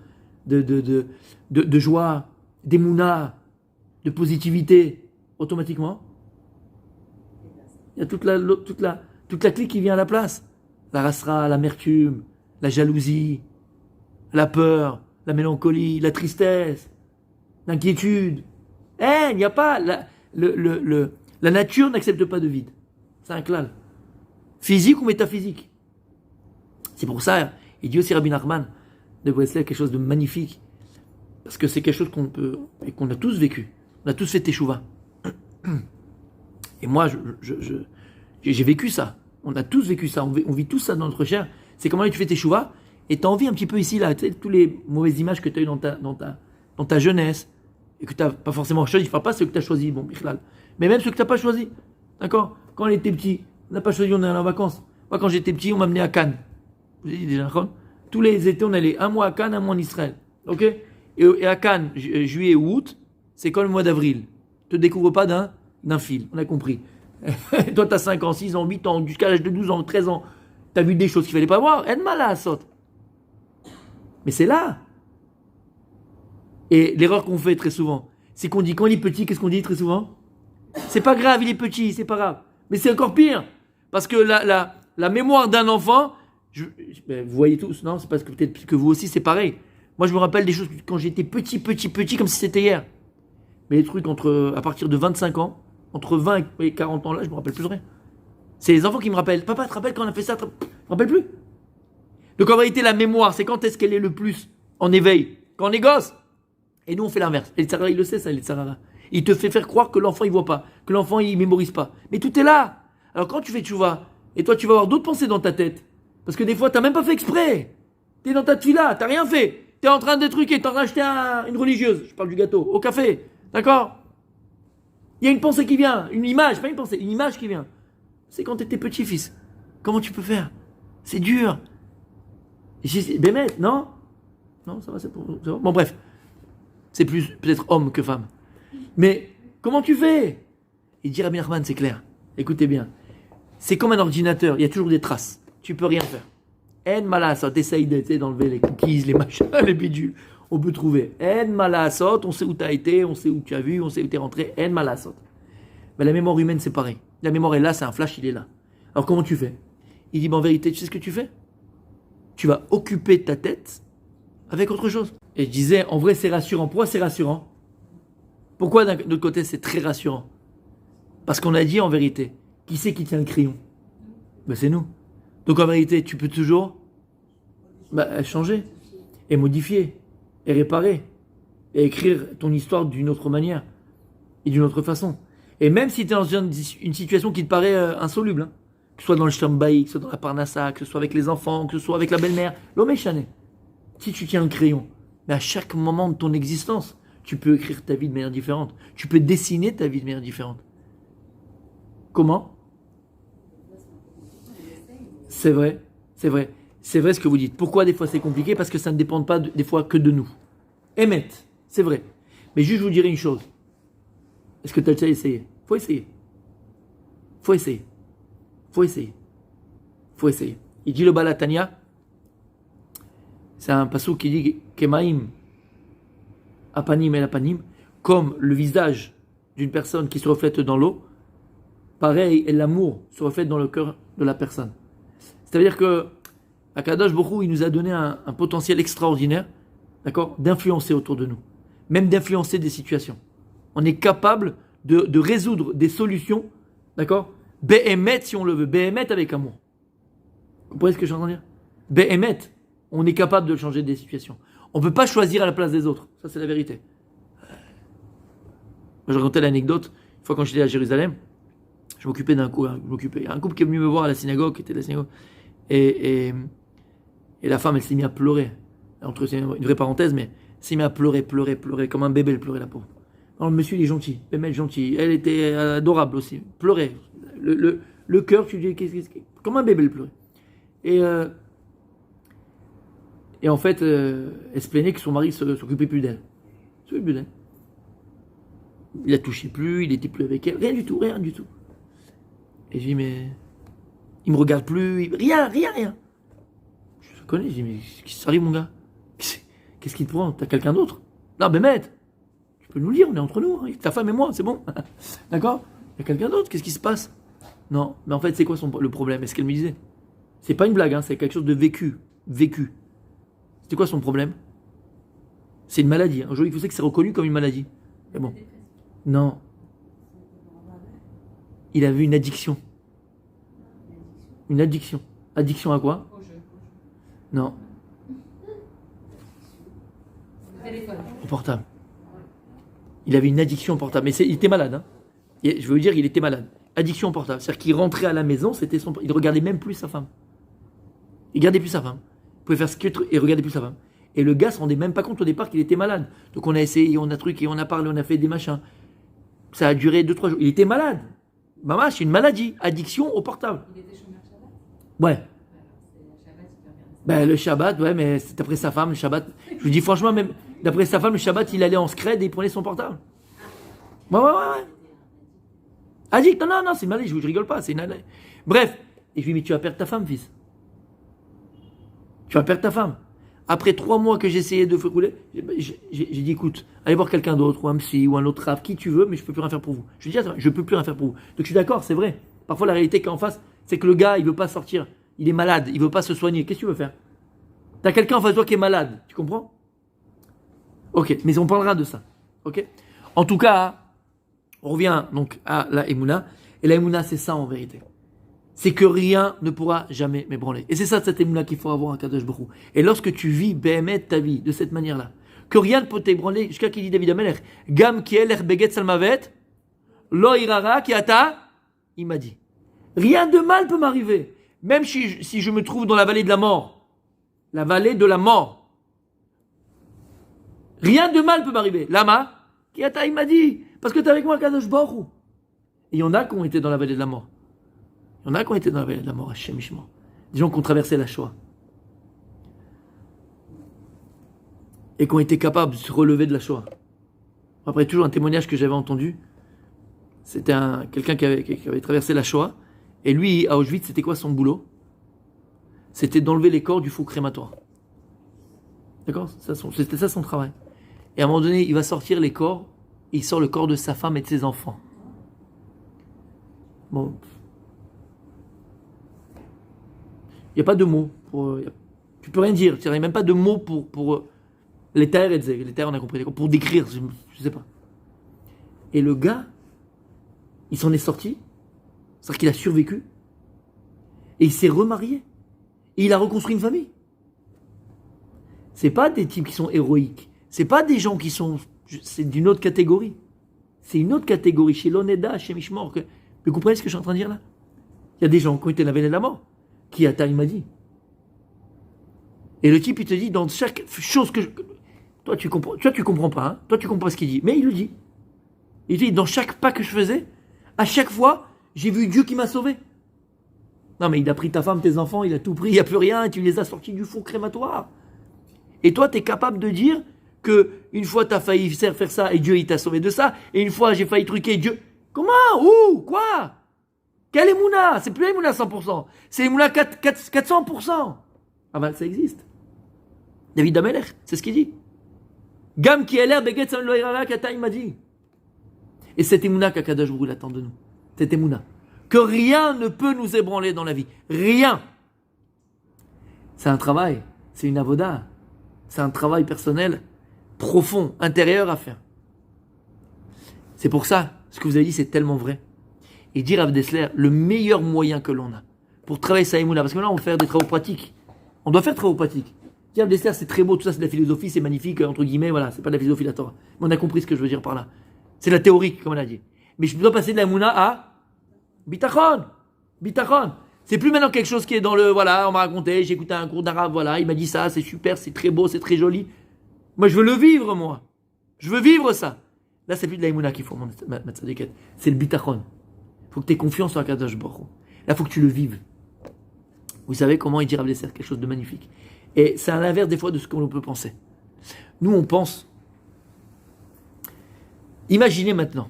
de joie, d'émouna, de positivité, automatiquement, il y a toute la clique qui vient à la place. La rasra, l'amertume, la jalousie, la peur, la mélancolie, la tristesse, l'inquiétude. Il n'y a pas... La nature n'accepte pas de vide. C'est un klal. Physique ou métaphysique. C'est pour ça, il dit aussi Rabbi Nachman de Breslev quelque chose de magnifique. Parce que c'est quelque chose qu'on peut... et qu'on a tous vécu. On a tous fait teshuva. Et moi, j'ai vécu ça. On a tous vécu ça. On vit tous ça dans notre chair. C'est comment tu fais teshuva et tu as envie un petit peu ici, là, tu sais, toutes les mauvaises images que tu as eues dans ta jeunesse et que tu n'as pas forcément choisi. Je ne parle pas ceux que tu as choisi, bon, Bichlal. Mais même ceux que tu n'as pas choisi. D'accord? Quand on était petit, on n'a pas choisi, on est allé en vacances. Moi, quand j'étais petit, on m'a amené à Cannes. Vous avez dit déjà, tous les étés, on allait un mois à Cannes, un mois en Israël. Ok? Et à Cannes, juillet ou août, c'est comme le mois d'avril. Ne te découvre pas d'un fil. On a compris. Toi, tu as 5 ans, 6 ans, 8 ans, jusqu'à l'âge de 12 ans, 13 ans. Tu as vu des choses qu'il ne fallait pas voir. Aide-moi là, saute. Mais c'est là. Et l'erreur qu'on fait très souvent, c'est qu'on dit quand il est petit, qu'est-ce qu'on dit très souvent? C'est pas grave, il est petit, c'est pas grave. Mais c'est encore pire. Parce que la mémoire d'un enfant, vous voyez tous, non? C'est parce que peut-être que vous aussi, c'est pareil. Moi, je me rappelle des choses quand j'étais petit, comme si c'était hier. Mais les trucs à partir de 25 ans, entre 20 et 40 ans, là, je me rappelle plus de rien. C'est les enfants qui me rappellent. Papa, tu te rappelles quand on a fait ça? Je me rappelle plus. Donc en réalité, la mémoire, c'est quand est-ce qu'elle est le plus en éveil? Quand on est gosse. Et nous, on fait l'inverse. Et le Tzarara, il le sait, ça, le Tzarara. Il te fait faire croire que l'enfant, il voit pas. Que l'enfant, il mémorise pas. Mais tout est là. Alors quand tu fais tchouva, et toi, tu vas avoir d'autres pensées dans ta tête. Parce que des fois, tu n'as même pas fait exprès. Tu es dans ta tefila, tu n'as rien fait. Tu es en train de truquer, tu es en train d'acheter une religieuse. Je parle du gâteau. Au café. D'accord? Il y a une pensée qui vient. Une image, pas une pensée. Une image qui vient. C'est quand tu étais petit-fils. Comment tu peux faire? C'est dur. Bémet, non? Non, ça va, c'est bon. Bon, bref. C'est plus peut-être homme que femme. Mais comment tu fais? Il dit Rabbi Nachman, c'est clair. Écoutez bien. C'est comme un ordinateur, il y a toujours des traces. Tu peux rien faire. En malasot, essaye d'enlever les cookies, les machins, les bidules. On peut trouver. En malasot, on sait où tu as été, on sait où tu as vu, on sait où tu es rentré. En malasot. Mais la mémoire humaine, c'est pareil. La mémoire est là, c'est un flash, il est là. Alors comment tu fais? Il dit, en vérité, tu sais ce que tu fais? Tu vas occuper ta tête avec autre chose. Et je disais, en vrai, c'est rassurant. Pourquoi c'est rassurant? Pourquoi d'un autre côté, c'est très rassurant? Parce qu'on a dit en vérité, qui c'est qui tient le crayon? Ben, c'est nous. Donc en vérité, tu peux toujours changer, et modifier, et réparer, et écrire ton histoire d'une autre manière, et d'une autre façon. Et même si tu es dans une situation qui te paraît insoluble, hein, que ce soit dans le Shambaï, que ce soit dans la Parnassa, que ce soit avec les enfants, que ce soit avec la belle-mère, l'homme est chané. Si tu tiens un crayon, mais à chaque moment de ton existence, tu peux écrire ta vie de manière différente. Tu peux dessiner ta vie de manière différente. Comment? C'est vrai, c'est vrai. C'est vrai ce que vous dites. Pourquoi des fois c'est compliqué? Parce que ça ne dépend pas des fois que de nous. Émet, c'est vrai. Mais juste je vous dirai une chose. Est-ce que tu as déjà essayé? Faut essayer. Faut essayer. Faut essayer. Faut essayer. Il dit le Balatania, c'est un passage qui dit Kemaim, Apanim et Apanim, comme le visage d'une personne qui se reflète dans l'eau, pareil, et l'amour se reflète dans le cœur de la personne. C'est-à-dire que Akadosh Baruch Hu, il nous a donné un potentiel extraordinaire, d'accord, d'influencer autour de nous, même d'influencer des situations. On est capable de résoudre des solutions, d'accord, Behemet si on le veut, Behemet avec amour. Vous comprenez ce que je suis en train de dire? Behemet, on est capable de changer des situations. On ne peut pas choisir à la place des autres, ça c'est la vérité. Moi, je racontais l'anecdote, une fois quand j'étais à Jérusalem, je m'occupais d'un couple, il y a un couple qui est venu me voir à la synagogue, qui était à la synagogue, et la femme, elle s'est mise à pleurer. C'est une vraie parenthèse, mais elle s'est mise à pleurer, comme un bébé, elle pleurait, la pauvre. Alors le monsieur, il est gentil, elle est gentil, elle était adorable aussi, pleurait. Le cœur, tu dis, comme un bébé, elle pleurait. Et en fait, elle se plaignait que son mari ne s'occupait plus d'elle. Il la touchait plus, il n'était plus avec elle, rien du tout. Et je dis, mais Il me regarde plus, rien. Je le connais, je dis, mais qu'est-ce qui s'arrive, mon gars? Qu'est-ce qui te prend? T'as quelqu'un d'autre? Non, mais maître, tu peux nous le dire, on est entre nous, hein, ta femme et moi, c'est bon. D'accord? Il y a quelqu'un d'autre, qu'est-ce qui se passe? Non, mais en fait, c'est quoi le problème? Est-ce qu'elle me disait? C'est pas une blague, hein, c'est quelque chose de vécu. C'était quoi son problème? C'est une maladie. Aujourd'hui, il faut savoir que c'est reconnu comme une maladie. Mais bon. Non. Il avait une addiction. Une addiction. Addiction à quoi? Au jeu. Non, Téléphone. au portable. Il avait une addiction au portable. Mais il était malade. Hein. Et je veux vous dire, il était malade. Addiction au portable. C'est-à-dire qu'il rentrait à la maison, il regardait même plus sa femme. Il regardait plus sa femme. Il pouvait faire ce qu'il veut et regardait plus sa femme. Et le gars se rendait même pas compte au départ qu'il était malade. Donc on a essayé, on a truqué, on a parlé, on a fait des machins. Ça a duré 2-3 jours. Il était malade. Maman, c'est une maladie. Addiction au portable. Il était chômeur Shabbat. Ouais. Alors, c'est le Shabbat, il peut regarder ça. Ben, le Shabbat, ouais, mais c'est d'après sa femme, le Shabbat. Je vous dis franchement, même d'après sa femme, le Shabbat, il allait en scred et il prenait son portable. Ouais. Addict, non, c'est une maladie, je vous rigole pas, c'est une maladie. Bref. Et je lui dis, mais tu vas perdre ta femme, fils. Tu vas perdre ta femme. Après 3 mois que j'ai essayé de rouler, j'ai dit, écoute, allez voir quelqu'un d'autre, ou un psy, ou un autre rave, qui tu veux, mais je peux plus rien faire pour vous. Je lui dis, je peux plus rien faire pour vous. Donc je suis d'accord, c'est vrai. Parfois, la réalité qu'en face, c'est que le gars, il veut pas sortir. Il est malade, il veut pas se soigner. Qu'est-ce que tu veux faire? T'as quelqu'un en face de toi qui est malade, tu comprends? Ok, mais on parlera de ça. Ok? En tout cas, on revient donc à la Emouna. Et la Emouna, c'est ça en vérité. C'est que rien ne pourra jamais m'ébranler. Et c'est ça cette Emouna qu'il faut avoir à Kadosh Baruch Hu. Et lorsque tu vis Behemet ta vie de cette manière-là, que rien ne peut t'ébranler, jusqu'à qui dit David Amelech, Gam ki elech beget salmavet, lo irara ki ata, il m'a dit. Rien de mal peut m'arriver. Même si je me trouve dans la vallée de la mort. La vallée de la mort. Rien de mal peut m'arriver. Lama, qui ata, il m'a dit. Parce que tu es avec moi, Kadosh Baruch Hu. Et il y en a qui ont été dans la vallée de la mort. Il y en a qui ont été dans la vallée de la mort, Hachem Ishma. Des gens qui ont traversé la Shoah. Et qui ont été capables de se relever de la Shoah. Après, toujours un témoignage que j'avais entendu. C'était quelqu'un qui avait traversé la Shoah. Et lui, à Auschwitz, c'était quoi son boulot? C'était d'enlever les corps du faux crématoire. D'accord? C'était ça son travail. Et à un moment donné, il va sortir les corps. Et il sort le corps de sa femme et de ses enfants. Bon. Il n'y a pas de mots. Tu peux rien dire. Il n'y a même pas de mots pour les terres et les terres, on a compris. Pour décrire, je ne sais pas. Et le gars, il s'en est sorti. C'est-à-dire qu'il a survécu. Et il s'est remarié. Et il a reconstruit une famille. C'est pas des types qui sont héroïques. C'est pas des gens qui sont... C'est d'une autre catégorie. C'est une autre catégorie. Chez l'Oneda, chez Mishmor. Vous comprenez ce que je suis en train de dire là? Il y a des gens qui ont été dans la vallée de la mort. Qui a il m'a dit. Et le type, il te dit dans chaque chose que... Toi, tu comprends pas. Hein? Toi, tu comprends pas ce qu'il dit. Mais il le dit. Il dit, dans chaque pas que je faisais, à chaque fois, j'ai vu Dieu qui m'a sauvé. Non, mais il a pris ta femme, tes enfants, il a tout pris, il n'y a plus rien, et tu les as sortis du four crématoire. Et toi, tu es capable de dire que une fois, tu as failli faire ça, et Dieu, il t'a sauvé de ça, et une fois, j'ai failli truquer, Dieu... Comment? Où? Quoi? Quelle Emouna? C'est plus Emouna 100%. C'est Emouna 400%. Ah ben, ça existe. David Amelech, c'est ce qu'il dit. Gam qui est l'air, beget sam lo irara kata, il m'a dit. Et cette Emouna qu'Akadosh Baruch Hu attend de nous. Cette Emouna. Que rien ne peut nous ébranler dans la vie. Rien. C'est un travail. C'est une avoda. C'est un travail personnel, profond, intérieur à faire. C'est pour ça, ce que vous avez dit, c'est tellement vrai. Et dire à Dessler, le meilleur moyen que l'on a pour travailler sa Emouna, parce que là, on va faire des travaux pratiques. On doit faire des travaux pratiques. Dire à Dessler, c'est très beau, tout ça, c'est de la philosophie, c'est magnifique, entre guillemets, voilà, c'est pas de la philosophie de la Torah. Mais on a compris ce que je veux dire par là. C'est la théorie, comme on a dit. Mais je dois passer de la Emouna à Bitachon. Bitachon. C'est plus maintenant quelque chose qui est dans le, voilà, on m'a raconté, j'ai écouté un cours d'arabe, voilà, il m'a dit ça, c'est super, c'est très beau, c'est très joli. Moi, je veux le vivre, moi. Je veux vivre ça. Là, c'est plus de la Emouna qu'il faut, ma tzadékette. C'est le bitachon. Il faut que tu aies confiance en Kadosh Baruch Hu. Là, il faut que tu le vives. Vous savez comment il dit Rav Dessler, quelque chose de magnifique. Et c'est à l'inverse des fois de ce qu'on peut penser. Nous, on pense. Imaginez maintenant.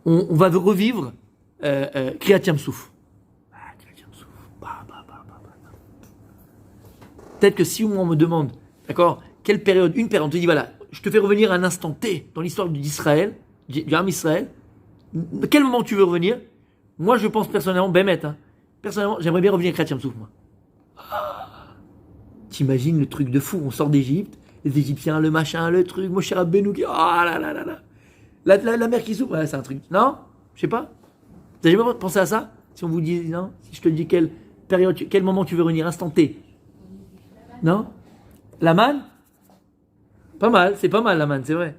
On va revivre Kriyat Yam Souf. Peut-être que si moi on me demande, d'accord, quelle période, une période, on te dit voilà, je te fais revenir à un instant T dans l'histoire d'Israël, du Ham Israël, quel moment tu veux revenir? Moi je pense personnellement, personnellement, j'aimerais bien revenir à Kriyat Yam-Souf, moi. T'imagines le truc de fou, on sort d'Égypte, les Égyptiens, le machin, le truc, Moshe Rabbeinu qui, oh là là là là, la mer qui s'ouvre, ouais, c'est un truc, non? Je sais pas. Vous avez jamais pensé à ça? Si on vous dit, non? Si je te dis quelle période, quel moment tu veux revenir, instant T? Non? La manne? Pas mal, c'est pas mal la manne, c'est vrai.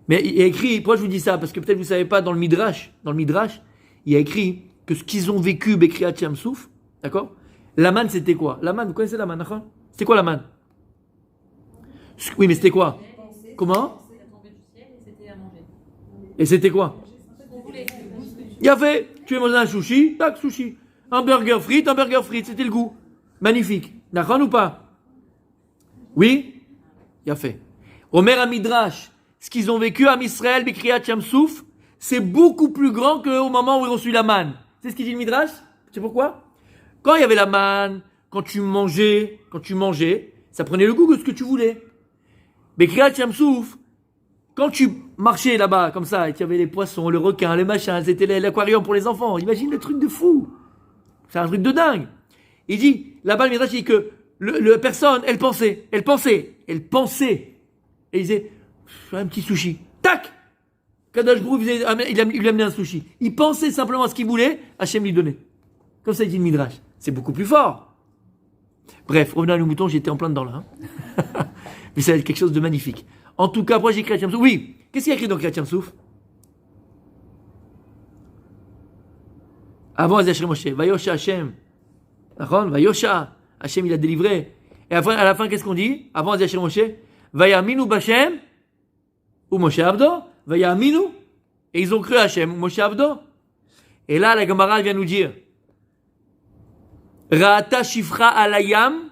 Mais il y a écrit, pourquoi je vous dis ça? Parce que peut-être vous savez pas, dans le Midrash, il y a écrit que ce qu'ils ont vécu, Bekriyat Yam-Souf, d'accord? La manne, c'était quoi? La manne, vous connaissez la manne, d'accord? C'était quoi la manne? Oui, mais c'était quoi? Comment? C'est tombé du ciel et c'était à manger. Et c'était quoi? On voulait. Il y a fait, tu veux manger un sushi, tac, sushi. Un burger frites, c'était le goût. Magnifique. D'accord ou pas? Oui? Il y a fait. Omer Amidrash, ce qu'ils ont vécu à Israël, Bekriyat Yam-Souf, c'est beaucoup plus grand qu'au moment où ils ont reçu la manne. C'est ce qu'il dit le Midrash? Tu sais pourquoi? Quand il y avait la manne, quand tu mangeais, ça prenait le goût de ce que tu voulais. Bekriyat Yam-Souf, quand tu marchais là-bas, comme ça, et qu'il y avait les poissons, le requin, le machin, c'était l'aquarium pour les enfants. Imagine le truc de fou. C'est un truc de dingue. Il dit, là-bas, le Midrash dit que la personne, elle pensait. Et il disait, un petit sushi. Tac! Kadosh Baruch Hu, il lui amenait un sushi. Il pensait simplement à ce qu'il voulait, Hachem lui donnait. Comme ça, il dit le Midrash. C'est beaucoup plus fort. Bref, revenons à nos moutons, j'étais en plein dedans là. Mais c'est quelque chose de magnifique. En tout cas, après j'ai écrit Kriyat Yam-Souf. Oui, qu'est-ce qu'il y a écrit dans Kriyat Yam-Souf? Avant Azashri Moshe, Vayosha Hachem. Vayosha. Hachem il a délivré. Et à la fin, qu'est-ce qu'on dit? Avant Azashri Moshe, Vayaminu Bashem, ou Moshe Abdo, Vayaminu. Et ils ont cru à Hachem, ou Moshe Abdo. Et là, la Gemara vient nous dire, Ra'ata Shifra Alayam,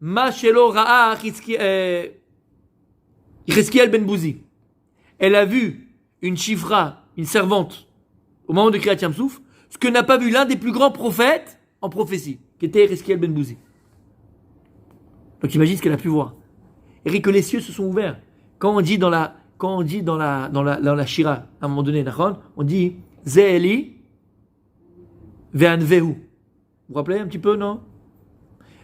Ma Shelo Ra'a Yechezkiel Ben Bouzi. Elle a vu une Shifra, une servante, au moment de Kriyat Yam-Souf, ce que n'a pas vu l'un des plus grands prophètes en prophétie, qui était Yechezkiel Ben Bouzi. Donc imagine ce qu'elle a pu voir. Et que les cieux se sont ouverts. Quand on dit dans la Shira, à un moment donné, on dit Ze'eli ve'anvehu. Vous vous rappelez un petit peu, non?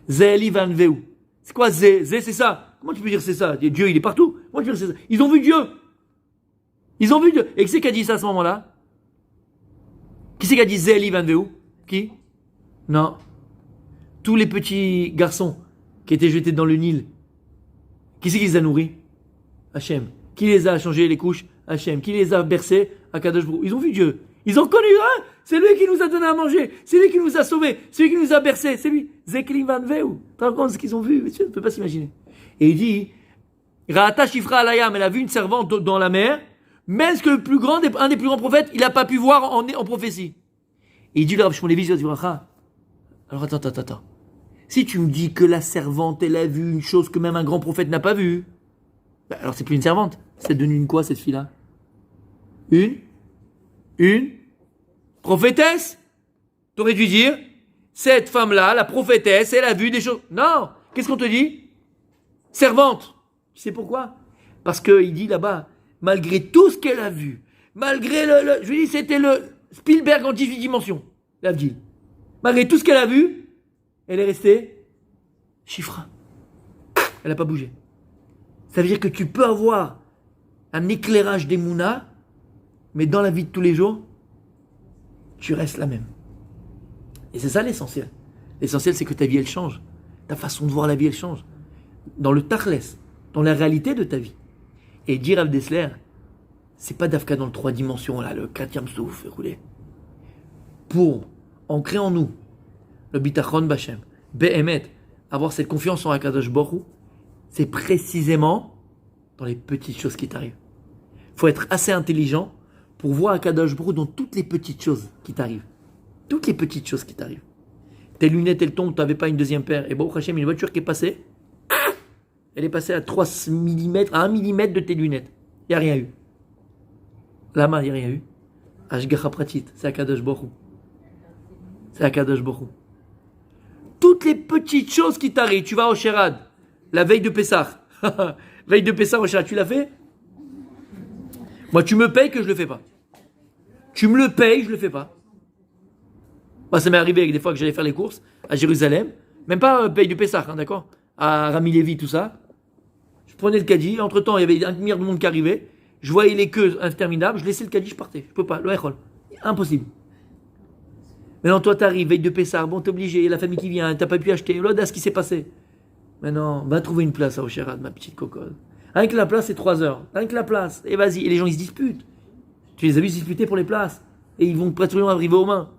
Ze'eli ve'anvehu. C'est quoi Zé? Zé, c'est ça. Comment tu peux dire c'est ça? Dieu, il est partout. Comment tu peux dire c'est ça? Ils ont vu Dieu. Et qui c'est qui a dit ça à ce moment-là? Qui c'est qui a dit Ze'eli ve'anvehu? Qui? Non. Tous les petits garçons qui étaient jetés dans le Nil. Qui c'est qui les a nourris? Hachem. Qui les a changé les couches? Hachem. Qui les a bercés? Akadosh Baruch Hu. Ils ont vu Dieu. Ils ont connu, hein? C'est lui qui nous a donné à manger. C'est lui qui nous a sauvés. C'est lui qui nous a bercés. C'est lui. Zekli Van Veu. Tu te rends compte de ce qu'ils ont vu? Tu ne peux pas s'imaginer. Et il dit, Ra'ata Shifra Alayam, elle a vu une servante dans la mer, même ce que un des plus grands prophètes, il n'a pas pu voir en prophétie. Et il dit, le Rav Shmuel Levi, alors attends. Si tu me dis que la servante, elle a vu une chose que même un grand prophète n'a pas vue, bah alors c'est plus une servante. C'est devenu une quoi, cette fille-là? Une prophétesse. T'aurais dû dire, cette femme-là, la prophétesse, elle a vu des choses. Non. Qu'est-ce qu'on te dit? Servante. Tu sais pourquoi? Parce qu'il dit là-bas, malgré tout ce qu'elle a vu, malgré je lui dis, c'était le Spielberg en 18 dimensions, l'Avdil. Malgré tout ce qu'elle a vu, elle est restée Shifra. Elle n'a pas bougé. Ça veut dire que tu peux avoir un éclairage des Mounas, mais dans la vie de tous les jours, tu restes la même. Et c'est ça l'essentiel. L'essentiel, c'est que ta vie, elle change. Ta façon de voir la vie, elle change. Dans le tachles, dans la réalité de ta vie. Et dire Rav Dessler, c'est pas d'Afka dans le 3 dimensions, là, le 4e souffle, roulé. Pour ancrer en nous le bitachon b'Hashem, be'emet, avoir cette confiance en Akadosh Baruch Hu, c'est précisément dans les petites choses qui t'arrivent. Il faut être assez intelligent pour voir Akadosh Baruch Hu dans toutes les petites choses qui t'arrivent. Toutes les petites choses qui t'arrivent. Tes lunettes, elles tombent, tu n'avais pas une deuxième paire. Et Baruch Hashem, une voiture qui est passée, elle est passée à 3 mm, à 1 mm de tes lunettes. Il n'y a rien eu. Là-bas, il n'y a rien eu. Ashgacha pratit, c'est Akadosh Baruch Hu. C'est Akadosh Baruch Hu. toutes les petites choses qui t'arrivent. Tu vas au Sherad, la veille de Pessah. Veille de Pessah au Sherad, tu l'as fait? Moi, tu me payes que je le fais pas. Tu me le payes, je le fais pas. Moi, ça m'est arrivé avec des fois que j'allais faire les courses à Jérusalem. Même pas paye du Pessah, hein, d'accord? À Rami Lévi, tout ça. Je prenais le caddie. Entre-temps, il y avait un demi-heure de monde qui arrivait. Je voyais les queues interminables. Je laissais le caddie, je partais. Je peux pas. L'Oechol. Impossible. Maintenant, toi, t'arrives, veille de Pessah. Bon, t'es obligé. Il y a la famille qui vient. T'as pas pu acheter. Là, ce qui s'est passé. Maintenant, va trouver une place à Osherad, ma petite cocotte. Avec la place, c'est 3 heures. Avec la place. Et vas-y. Et les gens, ils se disputent. Tu les as vus se disputer pour les places. Et ils vont presque arriver aux mains.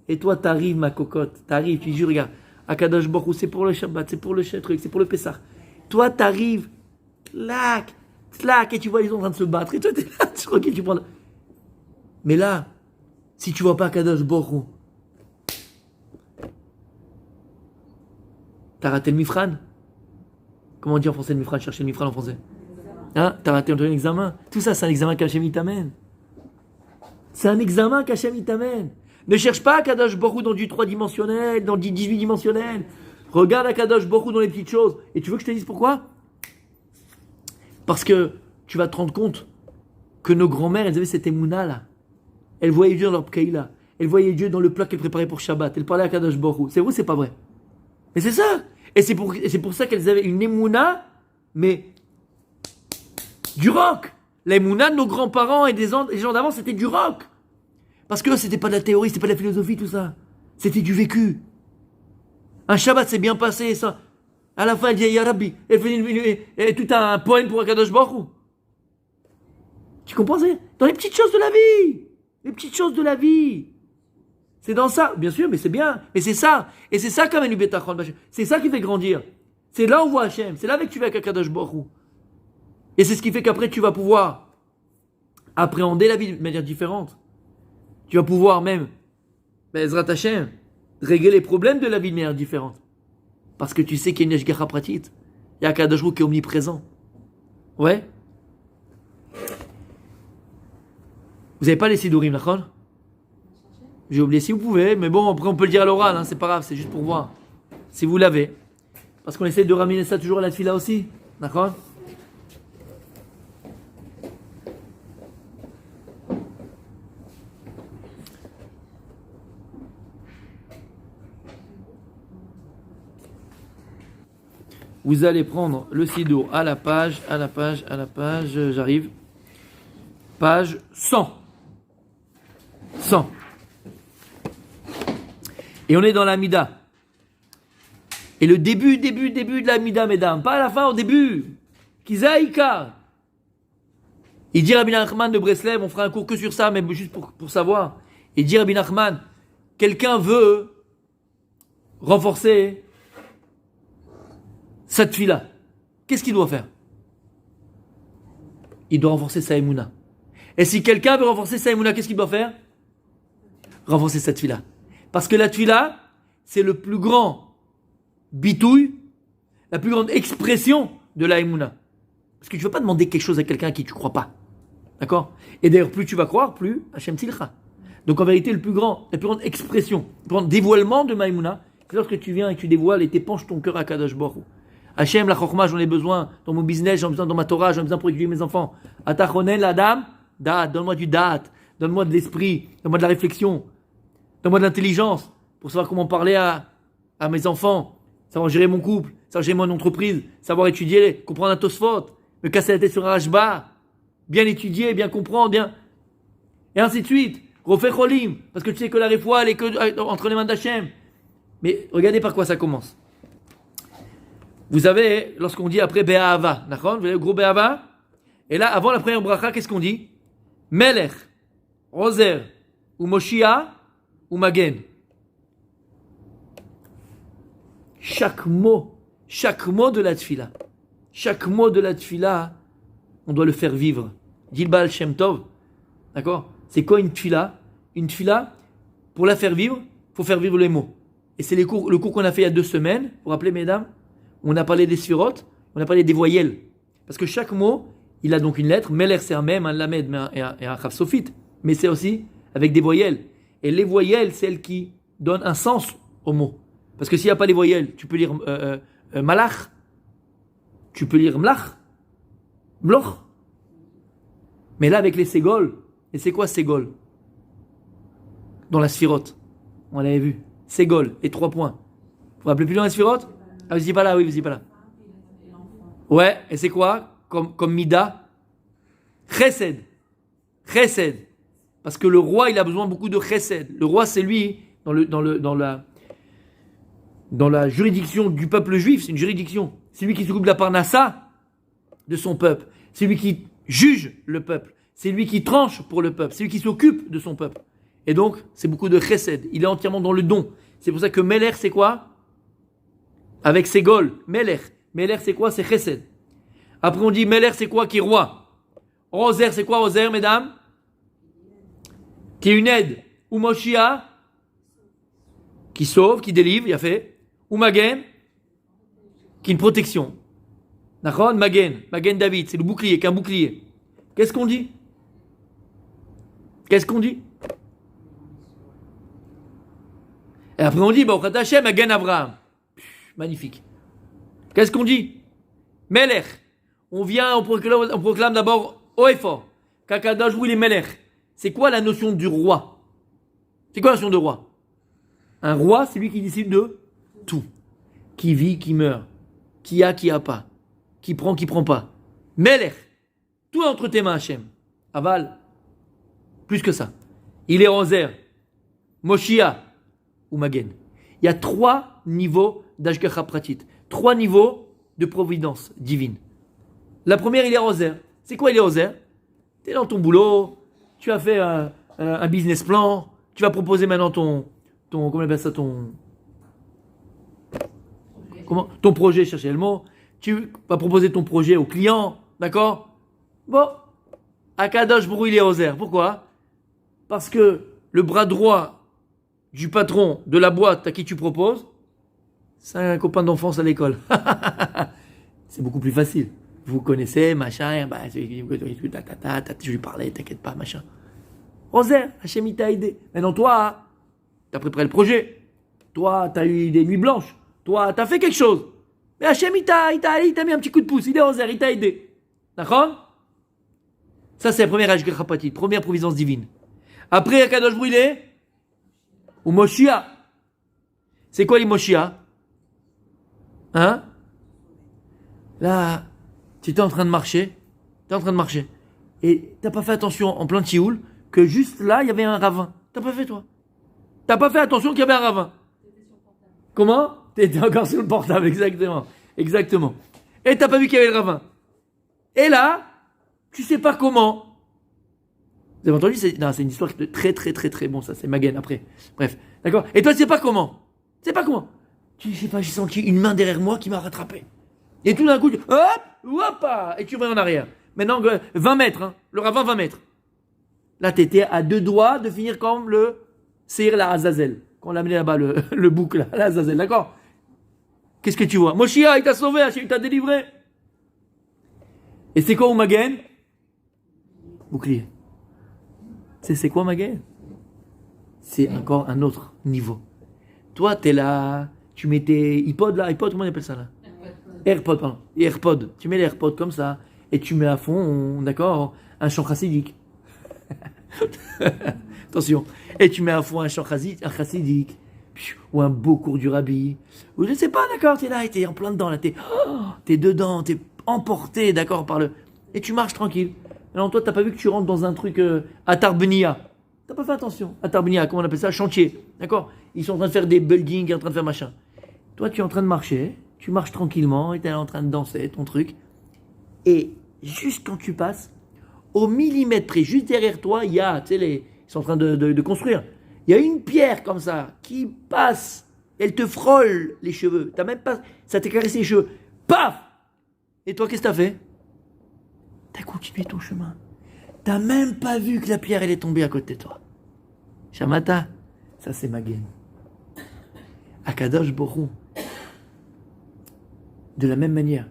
Et toi, t'arrives, ma cocotte. T'arrives, tu dis, regarde. Akadosh Baruch Hu, c'est pour le Shabbat, c'est pour le truc, c'est pour le Pessah. Toi, t'arrives, clac, et tu vois, ils sont en train de se battre. Et toi, t'es là, tranquille, tu prends. Mais là, si tu vois pas Akadosh Baruch Hu, t'as raté le Mifran. Comment on dit en français le Mifran? Chercher le Mifran en français. Hein? T'as raté un examen. Tout ça, c'est un examen qu'Hachem il t'amène. C'est un examen qu'Hachem il t'amène. Ne cherche pas Akadosh Baruch Hu dans du 3-dimensionnel, dans du 18-dimensionnel. Regarde Akadosh Baruch Hu dans les petites choses. Et tu veux que je te dise pourquoi? Parce que tu vas te rendre compte que nos grands-mères, elles avaient cette émouna là. Elles voyaient Dieu dans leur pkeïla. Elles voyaient Dieu dans le plat qu'elles préparaient pour Shabbat. Elles parlaient à Akadosh Baruch Hu. C'est vrai ou c'est pas vrai? Mais c'est ça. Et c'est pour ça qu'elles avaient une émouna, mais du rock. L'émouna de nos grands-parents et des gens d'avant, c'était du rock. Parce que c'était pas de la théorie, c'était pas de la philosophie, tout ça. C'était du vécu. Un Shabbat s'est bien passé, ça. À la fin, elle dit Ya Rabbi. Elle fait tout un poème pour Akadosh Baruch Hu. Tu comprends? Dans les petites choses de la vie. Les petites choses de la vie. C'est dans ça. Bien sûr, mais c'est bien. Mais c'est ça. Et c'est ça quand même, c'est ça qui fait grandir. C'est là où on voit Hachem. C'est là que tu vas avec Akadosh Baruch Hu. Et c'est ce qui fait qu'après, tu vas pouvoir appréhender la vie de manière différente. Tu vas pouvoir même, Ezrat Hashem, régler les problèmes de la vie de manière différente. Parce que tu sais qu'il y a une Eshgacha Pratit. Il y a un Kadosh Baruch Hu qui est omniprésent. Ouais. Vous n'avez pas les Sidurim, d'accord? J'ai oublié si vous pouvez, mais bon, après on peut le dire à l'oral, hein, c'est pas grave, c'est juste pour voir. Si vous l'avez. Parce qu'on essaie de ramener ça toujours à la tefila aussi, d'accord? Vous allez prendre le sidour à la page, j'arrive. Page 100. 100. Et on est dans l'Amida. Et le début de l'Amida, mesdames. Pas à la fin, au début. Kizaïka. Il dit Rabbi Nachman de Breslev, on fera un cours que sur ça, mais juste pour savoir. Il dit Rabbi Nachman, quelqu'un veut renforcer sa tefila. Qu'est-ce qu'il doit faire? Il doit renforcer sa émouna. Et si quelqu'un veut renforcer sa émouna, qu'est-ce qu'il doit faire? Renforcer sa tefila. Parce que la tefila, c'est le plus grand bitouille, la plus grande expression de la émouna. Parce que tu ne vas pas demander quelque chose à quelqu'un à qui tu ne crois pas. D'accord? Et d'ailleurs, plus tu vas croire, plus Hachem Tzilcha. Donc en vérité, la plus grande expression, le plus grand dévoilement de ma émouna, c'est lorsque tu viens et que tu dévoiles et t'épanches ton cœur à Kadosh Baruch Hu. Hachem, la chokma, j'en ai besoin dans mon business, j'en ai besoin dans ma Torah, j'en ai besoin pour éduquer mes enfants. Atachonel, la dame, date, donne-moi du date, donne-moi de l'esprit, donne-moi de la réflexion, donne-moi de l'intelligence pour savoir comment parler à mes enfants, savoir gérer mon couple, savoir gérer mon entreprise, savoir étudier, comprendre un Tosfot, me casser la tête sur un Rashba, bien étudier, bien comprendre, bien. Et ainsi de suite. Refais cholim, parce que tu sais que la réfoua, elle est que entre les mains d'Hachem. Mais regardez par quoi ça commence. Vous savez, lorsqu'on dit après Be'ahava, d'accord? Vous voyez le gros Be'ahava? Et là, avant la première bracha, qu'est-ce qu'on dit? Melech, Roser, ou Moshia, ou Magen. Chaque mot de la tefila, on doit le faire vivre. Dit le Baal Shem Tov, d'accord? C'est quoi une tefila? Une tefila, pour la faire vivre, il faut faire vivre les mots. Et c'est le cours qu'on a fait il y a 2 semaines, vous vous rappelez mesdames? On a parlé des sphirotes, on a parlé des voyelles. Parce que chaque mot, il a donc une lettre. Meler, c'est un mem, un lamed et un chaf sophite. Mais c'est aussi avec des voyelles. Et les voyelles, c'est elles qui donnent un sens au mot. Parce que s'il n'y a pas les voyelles, tu peux lire malach, tu peux lire mlach, mloch. Mais là, avec les ségol, et c'est quoi ségol? Dans la sphirote, on l'avait vu. Ségol, et 3 points. Vous vous rappelez plus dans la sphirote? Ah, vous y pas là, oui, vous y pas là. Ouais, et c'est quoi comme mida? Chesed. Chesed. Parce que le roi, il a besoin beaucoup de chesed. Le roi, c'est lui, dans la juridiction du peuple juif, c'est une juridiction. C'est lui qui s'occupe de la parnassa de son peuple. C'est lui qui juge le peuple. C'est lui qui tranche pour le peuple. C'est lui qui s'occupe de son peuple. Et donc, c'est beaucoup de chesed. Il est entièrement dans le don. C'est pour ça que Meler, c'est quoi? Avec ses gols. Meler. Meler, c'est quoi? C'est chesed. Après, on dit Meler, c'est quoi? Qui est roi. Roser, c'est quoi Roser, mesdames? Qui est une aide. Ou Moshia, qui sauve, qui délivre, il a fait. Ou Magen, qui est une protection. D'accord? Magen David, c'est le bouclier, qu'un bouclier. Qu'est-ce qu'on dit? Qu'est-ce qu'on dit? Et après on dit, Baruch Hashem, Magen Abraham. Magnifique. Qu'est-ce qu'on dit? Melech. On vient, on proclame d'abord haut et fort. Kakadosh, oui, les Melech. C'est quoi la notion du roi? C'est quoi la notion de roi? Un roi, c'est lui qui décide de tout. Qui vit, qui meurt. Qui a pas. Qui prend pas. Melech. Tout est entre tes mains, Hachem. Aval. Plus que ça. Il est Roser. Moshia. Ou Magen. Il y a 3 niveaux d'Ashgacha Pratit. 3 niveaux de providence divine. La première, il est Roser. C'est quoi il est Roser? Tu es dans ton boulot, tu as fait un business plan, tu vas proposer maintenant ton comment on appelle ça, ton projet, cherchez le mot. Tu vas proposer ton projet au client, d'accord? Bon, Akadosh Baruch il est Roser. Pourquoi? Parce que le bras droit du patron de la boîte à qui tu proposes, c'est un copain d'enfance à l'école. C'est beaucoup plus facile. Vous connaissez, machin, je lui parlais, t'inquiète pas, machin. Roser, Hachem il t'a aidé. Maintenant toi, t'as préparé le projet. Toi, t'as eu des nuits blanches. Toi, t'as fait quelque chose. Mais Hachem il t'a mis un petit coup de pouce. Il est Roser, il t'a aidé. D'accord? Ça c'est la première Ashgacha Pratit, première providence divine. Après, Akadosh Baruch il est ou Moshia. C'est quoi les Moshia? Hein? Là, tu étais en train de marcher. Et t'as pas fait attention en plein Tioul que juste là, il y avait un ravin. T'as pas fait, toi? T'as pas fait attention qu'il y avait un ravin. Comment? T'étais encore sur le portable, exactement. Exactement. Et t'as pas vu qu'il y avait le ravin. Et là, tu sais pas comment. Vous avez entendu? C'est une histoire de très très très très bon, ça, c'est Magen après. Bref, d'accord? Et toi, tu sais pas comment. Tu sais pas, j'ai senti une main derrière moi qui m'a rattrapé. Et tout d'un coup, hop, et tu vas en arrière. Maintenant, 20 mètres, hein, le ravin 20 mètres. Là, t'étais à 2 doigts de finir comme le Seir la Azazel. Quand on l'a amené là-bas, le bouc, là, la Azazel, d'accord? Qu'est-ce que tu vois? Moshia, il t'a sauvé, il t'a délivré. Et c'est quoi au Magen? Bouclier. C'est quoi Magen? C'est encore un autre niveau. Toi, t'es là, tu mets tes iPod là, iPod, comment on appelle ça là? AirPod, pardon. AirPod. Tu mets les AirPods comme ça et tu mets à fond, d'accord, un chant chassidique. Attention. Et tu mets à fond un chant chassidique ou un beau cours du rabbi. Ou je sais pas, d'accord, t'es là, t'es en plein dedans là, t'es dedans, t'es emporté, d'accord, par le. Et tu marches tranquille. Alors toi, t'as pas vu que tu rentres dans un truc à Tarbenia. T'as pas fait attention. À Tarbenia, comment on appelle ça? Chantier. D'accord? Ils sont en train de faire des buildings, en train de faire machin. Toi, tu es en train de marcher, tu marches tranquillement, et t'es en train de danser ton truc. Et juste quand tu passes, au millimètre près, juste derrière toi, il y a, tu sais, ils sont en train de construire. Il y a une pierre comme ça qui passe. Elle te frôle les cheveux. T'as même pas, ça t'a caressé les cheveux. Paf! Et toi, qu'est-ce que t'as fait? T'as continué ton chemin. T'as même pas vu que la pierre, elle est tombée à côté de toi. Shamata, ça c'est Magen. Akadosh Baruch Hu, de la même manière,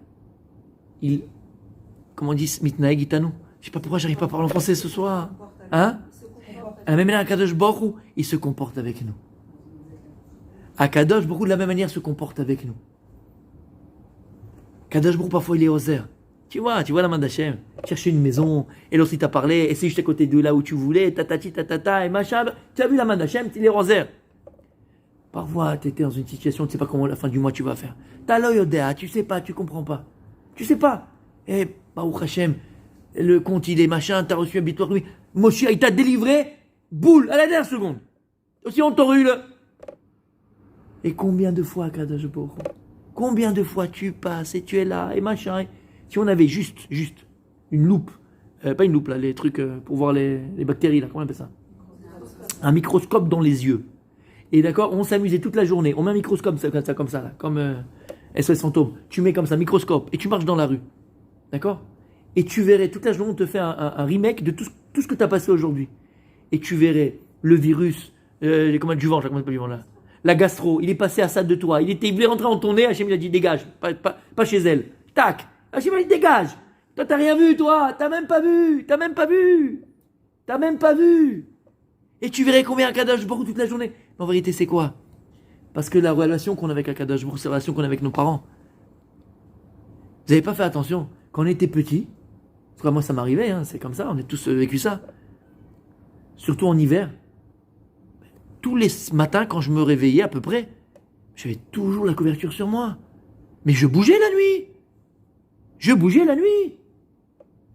comment on dit, Mitnaeg Itanu. Je sais pas pourquoi j'arrive pas à parler en français ce soir. Hein? À la même manière, Akadosh Baruch Hu, il se comporte avec nous. Akadosh Baruch Hu, de la même manière, se comporte avec nous. Kadosh Baruch Hu, parfois, il est oser. Tu vois la main d'Hachem. Chercher une maison, et l'autre, il t'a parlé, et c'est juste à côté de là où tu voulais, tatati, tatata, et machin. Tu as vu la main d'Hachem, il est oser. Parfois, tu étais dans une situation, tu ne sais pas comment la fin du mois tu vas faire. T'as l'œil au déa, tu sais pas, tu comprends pas. Tu sais pas. Et Baruch Hachem, le compte il est machin, t'as reçu un bitoire, oui. Moshe, il t'a délivré, boule, à la dernière seconde. Aussi on t'enrule. Et combien de fois, Kadosh Baruch Hu, combien de fois tu passes et tu es là, et machin. Si on avait juste une loupe, pas une loupe là, les trucs pour voir les bactéries là, comment on appelle ça? Un microscope dans les yeux. Et d'accord, on s'amusait toute la journée. On met un microscope comme ça là, comme SOS Fantôme. Tu mets comme ça, un microscope, et tu marches dans la rue. D'accord? Et tu verrais, toute la journée, on te fait un remake de tout ce que tu as passé aujourd'hui. Et tu verrais le virus, comment du vent, comment du vent là. La gastro, il est passé à ça de toi. Il voulait rentrer en ton nez, Hachem il a dit dégage, pas chez elle. Tac, Hachem a dit dégage. Toi t'as rien vu, toi, t'as même pas vu. Et tu verrais combien un Kadosh Baruch Hu toute la journée. Mais en vérité, c'est quoi? Parce que la relation qu'on a avec un Kadosh Baruch Hu, c'est la relation qu'on a avec nos parents. Vous n'avez pas fait attention. Quand on était petit, parce que moi ça m'arrivait, hein, c'est comme ça, on a tous vécu ça. Surtout en hiver. Tous les matins, quand je me réveillais à peu près, j'avais toujours la couverture sur moi. Mais je bougeais la nuit.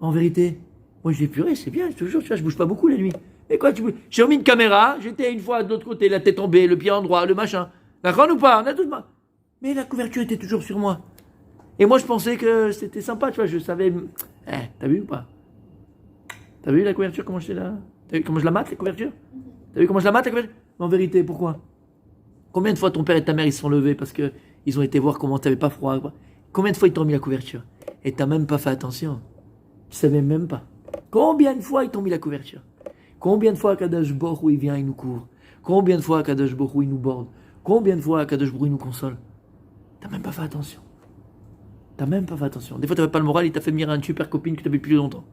En vérité. Moi, je vais purée, c'est bien, toujours, tu vois, je bouge pas beaucoup la nuit. Mais quoi, j'ai remis une caméra, j'étais une fois de l'autre côté, la tête en B, le pied en droit, le machin. D'accord ou pas? On a tout pas. Mais la couverture était toujours sur moi. Et moi, je pensais que c'était sympa, tu vois, je savais. T'as vu ou pas? T'as vu la couverture, comment j'étais là? T'as vu comment je la mate, la couverture? T'as vu comment je la mate, la couverture? Mais en vérité, pourquoi? Combien de fois ton père et ta mère, ils se sont levés parce qu'ils ont été voir comment t'avais pas froid? Combien de fois ils t'ont mis la couverture? Et t'as même pas fait attention. Tu savais même pas. Combien de fois ils t'ont mis la couverture? Combien de fois Kadosh Baruch Hu il vient, il nous couvre? Combien de fois Kadosh Baruch Hu il nous borde? Combien de fois Kadosh Baruch Hu il nous console? T'as même pas fait attention. Des fois t'avais pas le moral, il t'a fait venir une super copine que t'avais depuis longtemps.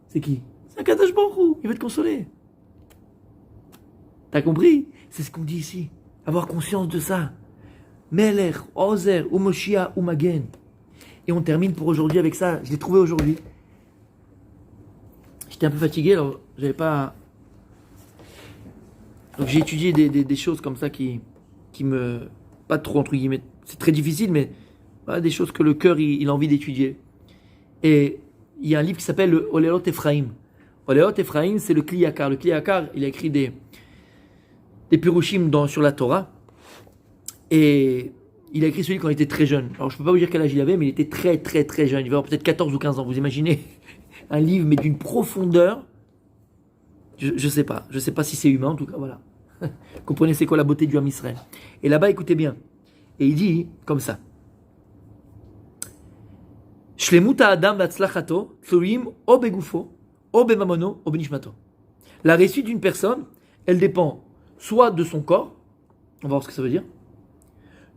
C'est qui? C'est Kadosh Baruch Hu, il veut te consoler. T'as compris? C'est ce qu'on dit ici. Avoir conscience de ça. Melech, Ozer, ou Moshiach, ou Magen. Et on termine pour aujourd'hui avec ça. Je l'ai trouvé aujourd'hui. J'étais un peu fatigué, alors j'avais pas. Donc j'ai étudié des choses comme ça qui me. Pas trop entre guillemets. C'est très difficile, mais voilà, des choses que le cœur il a envie d'étudier. Et il y a un livre qui s'appelle le Olelot Ephraim. Olelot Ephraim, c'est le Kli Yakar. Le Kli Yakar, il a écrit des Pirushim sur la Torah. Et il a écrit celui quand il était très jeune. Alors je peux pas vous dire quel âge il avait, mais il était très très très jeune. Il devait avoir peut-être 14 ou 15 ans. Vous imaginez? Un livre, mais d'une profondeur. Je sais pas. Je sais pas si c'est humain, en tout cas, voilà. Comprenez c'est quoi la beauté du Ham Israël. Et là-bas, écoutez bien. Et il dit comme ça. Shlemut ha'adam v'atzlachato tluim o begufo, o bemamono, o benishmato. La réussite d'une personne, elle dépend soit de son corps, on va voir ce que ça veut dire,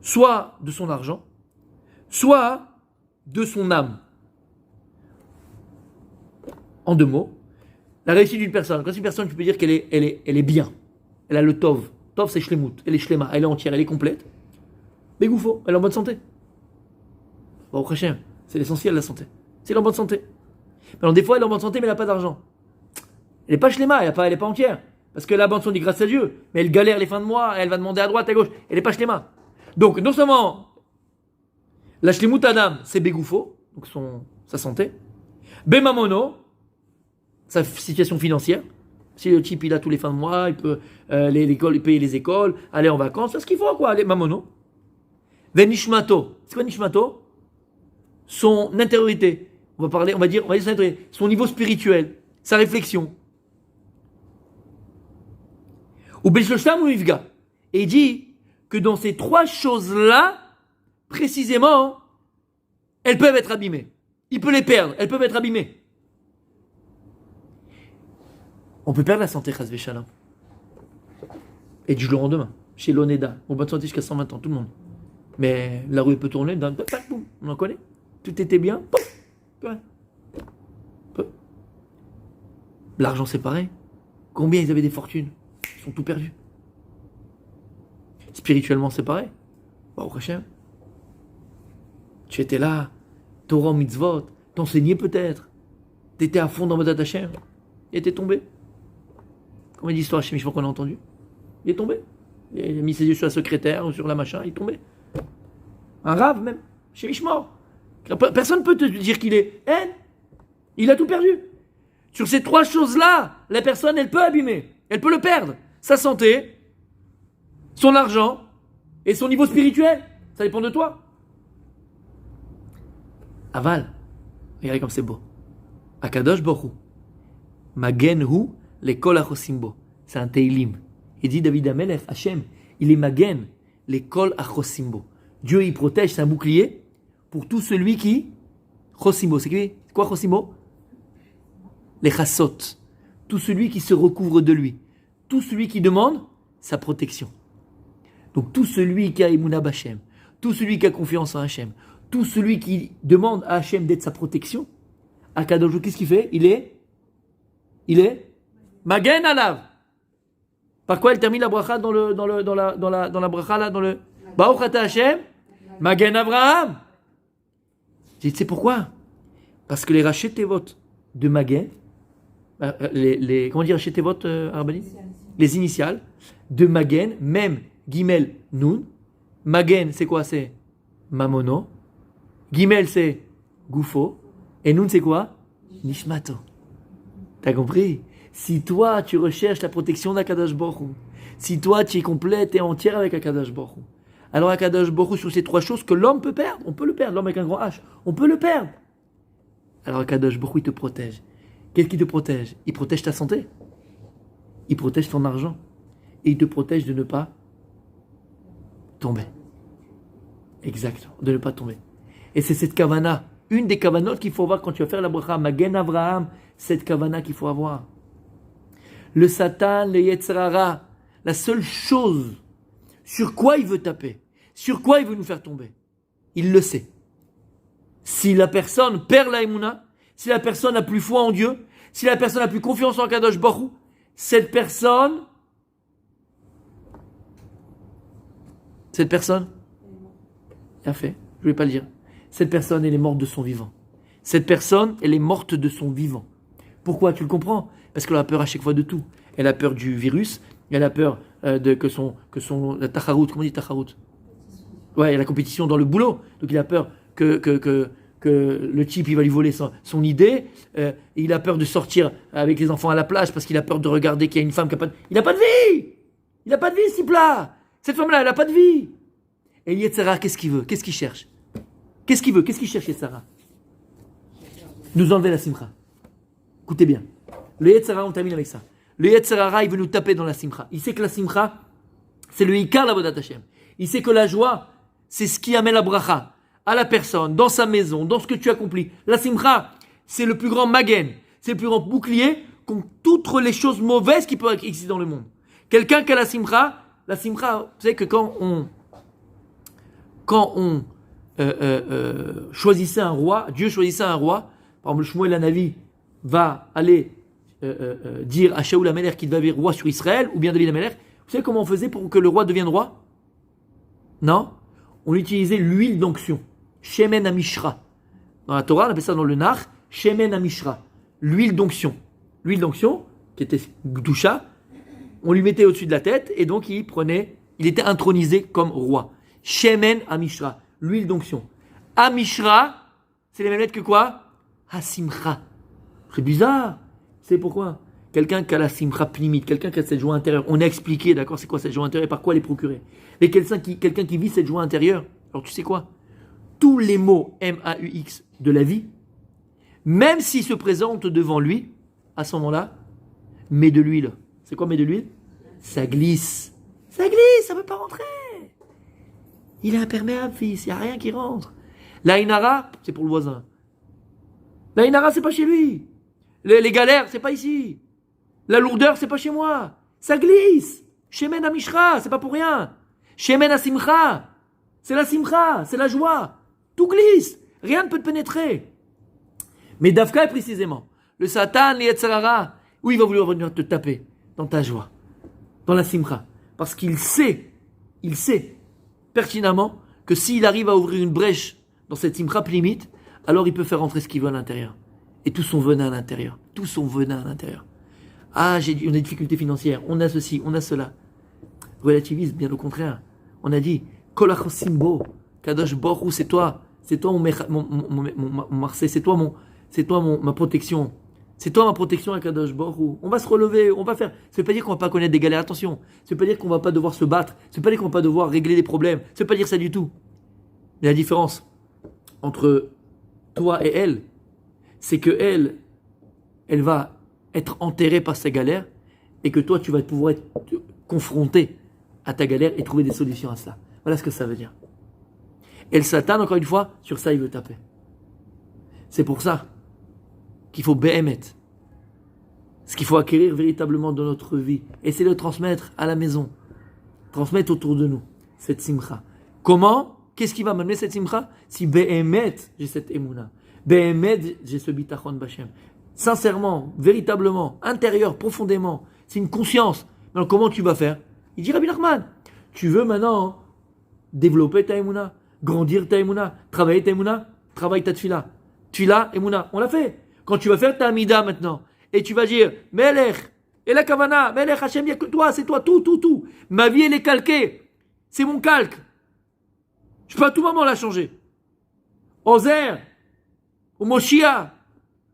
soit de son argent, soit de son âme. En deux mots, la réussite d'une personne. Quand c'est une personne, tu peux dire qu'elle est bien. Elle a le tov. Tov, c'est shlemut. Elle est shlema. Elle est entière. Elle est complète. Begoufo. Elle est en bonne santé. Bon, au Hashem, c'est l'essentiel, la santé. C'est en bonne santé. Mais alors, des fois, elle est en bonne santé, mais elle n'a pas d'argent. Elle n'est pas shlema. Elle n'est pas entière. Parce que la bonne santé, grâce à Dieu. Mais elle galère les fins de mois. Elle va demander à droite, à gauche. Elle n'est pas shlema. Donc, non seulement la shlemut adam, c'est begoufo. Donc, sa santé. Bemamono, sa situation financière. Si le type il a tous les fins de mois, il peut l'école, il paye les écoles, aller en vacances, c'est ce qu'il faut quoi, les mamono. Venishmato, c'est quoi nishmato? Son intériorité. On va dire son intériorité, son niveau spirituel, sa réflexion. Ou beshloshtam ou ifga. Et il dit que dans ces trois choses-là, précisément, elles peuvent être abîmées. Il peut les perdre, elles peuvent être abîmées. On peut perdre la santé, chas v'shalom. Et du jour au lendemain, chez l'Oneda, en bonne santé jusqu'à 120 ans, tout le monde. Mais la rue peut tourner, on en connaît. Tout était bien, L'argent c'est pareil. Combien ils avaient des fortunes? Ils sont tout perdus. Spirituellement, c'est pareil. Baruch Hashem. Tu étais là, Torah, mitzvot, t'enseignais peut-être. T'étais à fond dans Modat Hashem. Et t'es tombé. Combien d'histoires chez Mishmor qu'on a entendu? Il est tombé. Il a mis ses yeux sur la secrétaire ou sur la machin, il est tombé. Un rave même, chez Mishmor. Personne ne peut te dire qu'il est haine. Il a tout perdu. Sur ces trois choses-là, la personne, elle peut abîmer. Elle peut le perdre. Sa santé, son argent et son niveau spirituel. Ça dépend de toi. Aval. Regardez comme c'est beau. Akadosh Baruch Hu. Magen Hu lekol achosimbo. C'est un Teilim. Il dit David Amelech, Hachem, il est Magen lekol achosimbo. Dieu, il protège, c'est un bouclier pour tout celui qui... Chosimbo, c'est quoi Chosimbo? Les chassot. Tout celui qui se recouvre de lui. Tout celui qui demande sa protection. Donc tout celui qui a Emunah B'Hashem, tout celui qui a confiance en Hachem, tout celui qui demande à Hachem d'être sa protection, Akadosh Baruch Hu, qu'est-ce qu'il fait? Il est Magen Alav. Par quoi elle termine la bracha dans la bracha là, dans le Baruch Ata Hachem, Magen Avraham. J'ai dit, tu sais pourquoi? Parce que les Raché Tevot de Magen, comment dire Raché Tevot, Arbani? Les initiales de Magen, même Gimel Nun. Magen, c'est quoi? C'est Mamono. Gimel, c'est Goufo. Et Nun, c'est quoi? Nishmato. T'as compris? Si toi, tu recherches la protection d'Akadosh Baruch Hu, si toi, tu es complète et entière avec Akadosh Baruch Hu, alors Akadosh Baruch Hu, sur ces trois choses que l'homme peut perdre, on peut le perdre, l'homme avec un grand H, on peut le perdre. Alors Akadosh Baruch Hu, il te protège. Qu'est-ce qui te protège? Il protège ta santé. Il protège ton argent. Et il te protège de ne pas tomber. Exactement, de ne pas tomber. Et c'est cette kavana, une des kavanotes qu'il faut avoir quand tu vas faire la bracha, Magen Avraham, cette kavana qu'il faut avoir. Le Satan, le Yetzer Hara, la seule chose sur quoi il veut taper, sur quoi il veut nous faire tomber, il le sait. Si la personne perd la Emunah, si la personne n'a plus foi en Dieu, si la personne n'a plus confiance en Kadosh Baruch Hu, cette personne, il a fait, je ne vais pas le dire, cette personne, elle est morte de son vivant. Cette personne, elle est morte de son vivant. Pourquoi? Tu le comprends? Parce qu'elle a peur à chaque fois de tout. Elle a peur du virus, elle a peur que son la tacharout, comment on dit tacharout? Ouais, il y a la compétition dans le boulot. Donc il a peur que le type il va lui voler son idée. Et il a peur de sortir avec les enfants à la plage parce qu'il a peur de regarder qu'il y a une femme qui n'a pas de... Il n'a pas de vie! Il n'a pas de vie, ce type-là! Cette femme-là, elle n'a pas de vie! Et Yetzer Hara, qu'est-ce qu'il veut? Qu'est-ce qu'il cherche? Qu'est-ce qu'il veut? Qu'est-ce qu'il cherche, Yetzer Hara? Nous enlever la simcha. Écoutez bien. Le Yetzer Hara, on termine avec ça. Le Yetzer Hara, il veut nous taper dans la simcha. Il sait que la simcha, c'est le Ikar l'Avodat Hashem. Il sait que la joie, c'est ce qui amène la bracha à la personne, dans sa maison, dans ce que tu accomplis. La simcha, c'est le plus grand magen, c'est le plus grand bouclier contre toutes les choses mauvaises qui peuvent exister dans le monde. Quelqu'un qui a la simcha, vous savez que quand on choisissait un roi, Dieu choisissait un roi, par exemple Shmuel Hanavi va aller dire à Shaoul HaMelech qu'il va devenir roi sur Israël, ou bien David HaMelech. Vous savez comment on faisait pour que le roi devienne roi? Non? On utilisait l'huile d'onction. Shemen Amishra. Dans la Torah, on appelle ça dans le Nach, Shemen Amishra. L'huile d'onction. L'huile d'onction, qui était Gdusha, on lui mettait au-dessus de la tête, et donc il était intronisé comme roi. Shemen Amishra. L'huile d'onction. Amishra, c'est les mêmes lettres que quoi? Hasimcha. C'est bizarre. C'est pourquoi? Quelqu'un qui a la simcha pnimite, quelqu'un qui a cette joie intérieure. On a expliqué, d'accord, c'est quoi cette joie intérieure et par quoi elle est procurée. Mais quelqu'un qui vit cette joie intérieure, alors tu sais quoi? Tous les mots M-A-U-X de la vie, même s'ils se présentent devant lui, à ce moment-là, mets de l'huile. C'est quoi mets de l'huile? Ça glisse. Ça glisse, ça ne peut pas rentrer. Il est imperméable, fils, il n'y a rien qui rentre. L'Ainara, c'est pour le voisin. L'Ainara, c'est pas chez lui. Les galères, c'est pas ici. La lourdeur, c'est pas chez moi. Ça glisse. Shemen Amishra, c'est pas pour rien. Shemen Asimcha, c'est la simcha, c'est la joie. Tout glisse. Rien ne peut te pénétrer. Mais Davka est précisément le Satan, le Yetzer Hara, où il va vouloir venir te taper dans ta joie, dans la simcha. Parce qu'il sait il sait pertinemment que s'il arrive à ouvrir une brèche dans cette simcha plimite, alors il peut faire rentrer ce qu'il veut à l'intérieur. Et tout son venin à l'intérieur. Tout son venin à l'intérieur. Ah, on a des difficultés financières, on a ceci, on a cela. Relativise, bien au contraire. On a dit, Kolachosimbo, Kadosh Borou, c'est toi mon Marseille, c'est toi ma protection. C'est toi ma protection à Kadosh Borou. On va se relever, on va faire. Ça veut pas dire qu'on va pas connaître des galères, attention. Ça veut pas dire qu'on va pas devoir se battre. Ça veut pas dire qu'on va pas devoir régler des problèmes. Ça veut pas dire ça du tout. Mais la différence entre toi et elle, c'est que elle va être enterrée par sa galère et que toi, tu vas pouvoir être confronté à ta galère et trouver des solutions à cela. Voilà ce que ça veut dire. Et le Satan, encore une fois, sur ça, il veut taper. C'est pour ça qu'il faut béhémet. Ce qu'il faut acquérir véritablement dans notre vie. Et c'est le transmettre à la maison. Transmettre autour de nous cette simcha. Comment? Qu'est-ce qui va m'amener cette simcha? Si béhémet, j'ai cette émouna. Béhémet, j'ai ce bitachon b'Hashem. Sincèrement, véritablement, intérieur, profondément. C'est une conscience. Alors comment tu vas faire? Il dit Rabbi Nachman, tu veux maintenant développer ta émouna, grandir ta émouna, travailler ta émouna, travaille ta tfila. Tfila, émouna, on l'a fait. Quand tu vas faire ta amida maintenant, et tu vas dire, Melech, et la kavana, Melech, Hachem, il n'y a que toi, c'est toi, tout. Ma vie, elle est calquée. C'est mon calque. Je peux à tout moment la changer. Ozer, ou Moshia,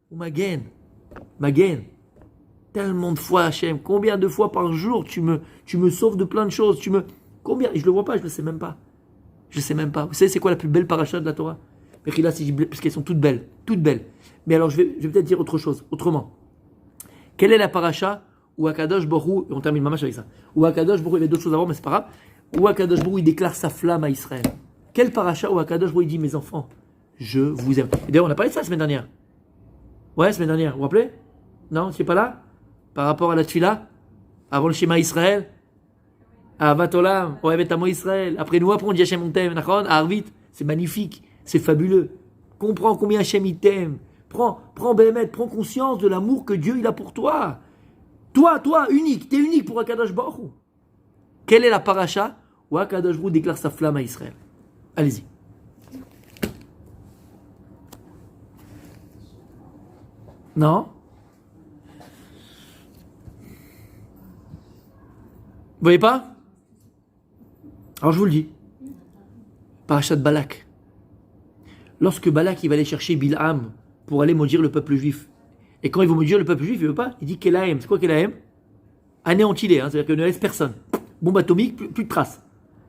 ou Magen. Tellement de fois, Hachem, combien de fois par jour tu me sauves de plein de choses, combien, je le vois pas, je le sais même pas. Vous savez, c'est quoi la plus belle paracha de la Torah? Parce qu'elles sont toutes belles. Mais alors, je vais peut-être dire autre chose, autrement. Quelle est la paracha où Akadosh Borou, et on termine mamash avec ça, où Akadosh Borou, il y avait d'autres choses avant, mais c'est pas grave, où Akadosh Borou, il déclare sa flamme à Israël. Quelle paracha où Akadosh Borou, il dit, mes enfants, je vous aime. Et d'ailleurs, on a parlé de ça la semaine dernière. Ouais, la semaine dernière, vous vous rappelez? Non, c'est pas là? Par rapport à la tfila, avant le schéma Israël, à Vatolam, au Evet Amo Israël, après nous, après on dit Hachem on t'aime, à Arvit, c'est magnifique, c'est fabuleux. Comprends combien Hachem il t'aime. Prends Béhémet, prends conscience de l'amour que Dieu il a pour toi. Toi, unique, t'es unique pour Akadosh Baruch Hu. Quelle est la paracha où Akadosh Baruch Hu déclare sa flamme à Israël? Allez-y. Non? Vous voyez pas? Alors je vous le dis. Parachat Balak. Lorsque Balak il va aller chercher Bilham pour aller maudire le peuple juif. Et quand il veut maudire le peuple juif, il veut pas. Il dit Kelahem. C'est quoi Kelahem? Anéanti-les, c'est-à-dire qu'il ne laisse personne. Bombe atomique, plus de traces.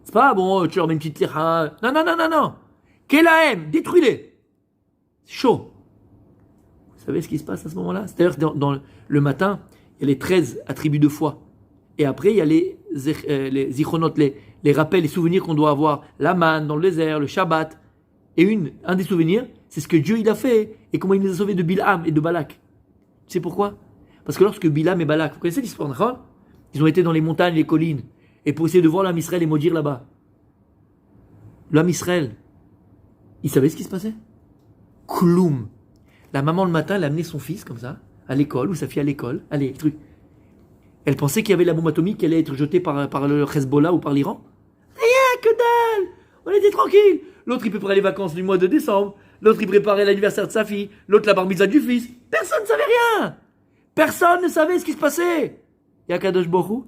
C'est pas bon, tu leur mets une petite tire. Non. Kelahem, détruis-les. C'est chaud. Vous savez ce qui se passe à ce moment-là? C'est-à-dire dans le matin, il y a les 13 attributs de foi. Et après, il y a les zichronot, les rappels, les souvenirs qu'on doit avoir. La manne dans le désert, le Shabbat. Et un des souvenirs, c'est ce que Dieu il a fait et comment il nous a sauvés de Bilham et de Balak. Tu sais pourquoi? Parce que lorsque Bilham et Balak, vous connaissez l'histoire, d'accord? Ils ont été dans les montagnes, les collines, et pour essayer de voir l'âme Israël et maudire là-bas. L'âme Israël, il savait ce qui se passait? Kloum. La maman le matin, elle a amené son fils comme ça, à l'école, ou sa fille à l'école. Allez, truc. Elle pensait qu'il y avait la bombe atomique qui allait être jetée par le Hezbollah ou par l'Iran. Rien que dalle! On était tranquille. L'autre, il préparait les vacances du mois de décembre. L'autre, il préparait l'anniversaire de sa fille. L'autre, la bar mitzvah du fils. Personne ne savait rien. Personne ne savait ce qui se passait. Il y a Kadosh Baruch Hu,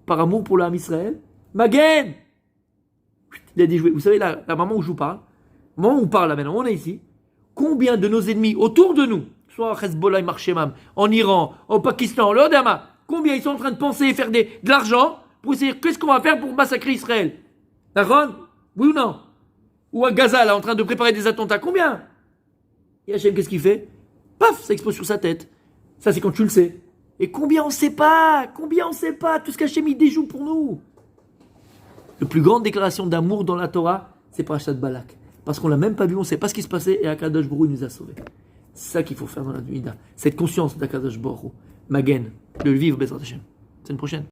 par amour pour l'âme Israël. Magen! Il a dit, vous savez, la maman où je vous parle, le moment où on parle là maintenant, on est ici. Combien de nos ennemis autour de nous, soit Hezbollah et Marshemam, en Iran, au Pakistan, au Odama, combien ils sont en train de penser et faire de l'argent pour essayer, qu'est-ce qu'on va faire pour massacrer Israël? D'accord? Oui ou non? Ou à Gaza, là, en train de préparer des attentats. Combien? Et Hachem, qu'est-ce qu'il fait? Paf, ça explose sur sa tête. Ça, c'est quand tu le sais. Et combien on sait pas? Tout ce qu'Hachem, il déjoue pour nous. La plus grande déclaration d'amour dans la Torah, c'est Parashat Balak. Parce qu'on l'a même pas vu, on ne sait pas ce qui se passait, et Akadosh Baruch Hu nous a sauvés. C'est ça qu'il faut faire dans la Mida. Cette conscience d'Akadosh Baruch Hu. Magen, de le vivre, Bezrat Hachem. C'est une prochaine.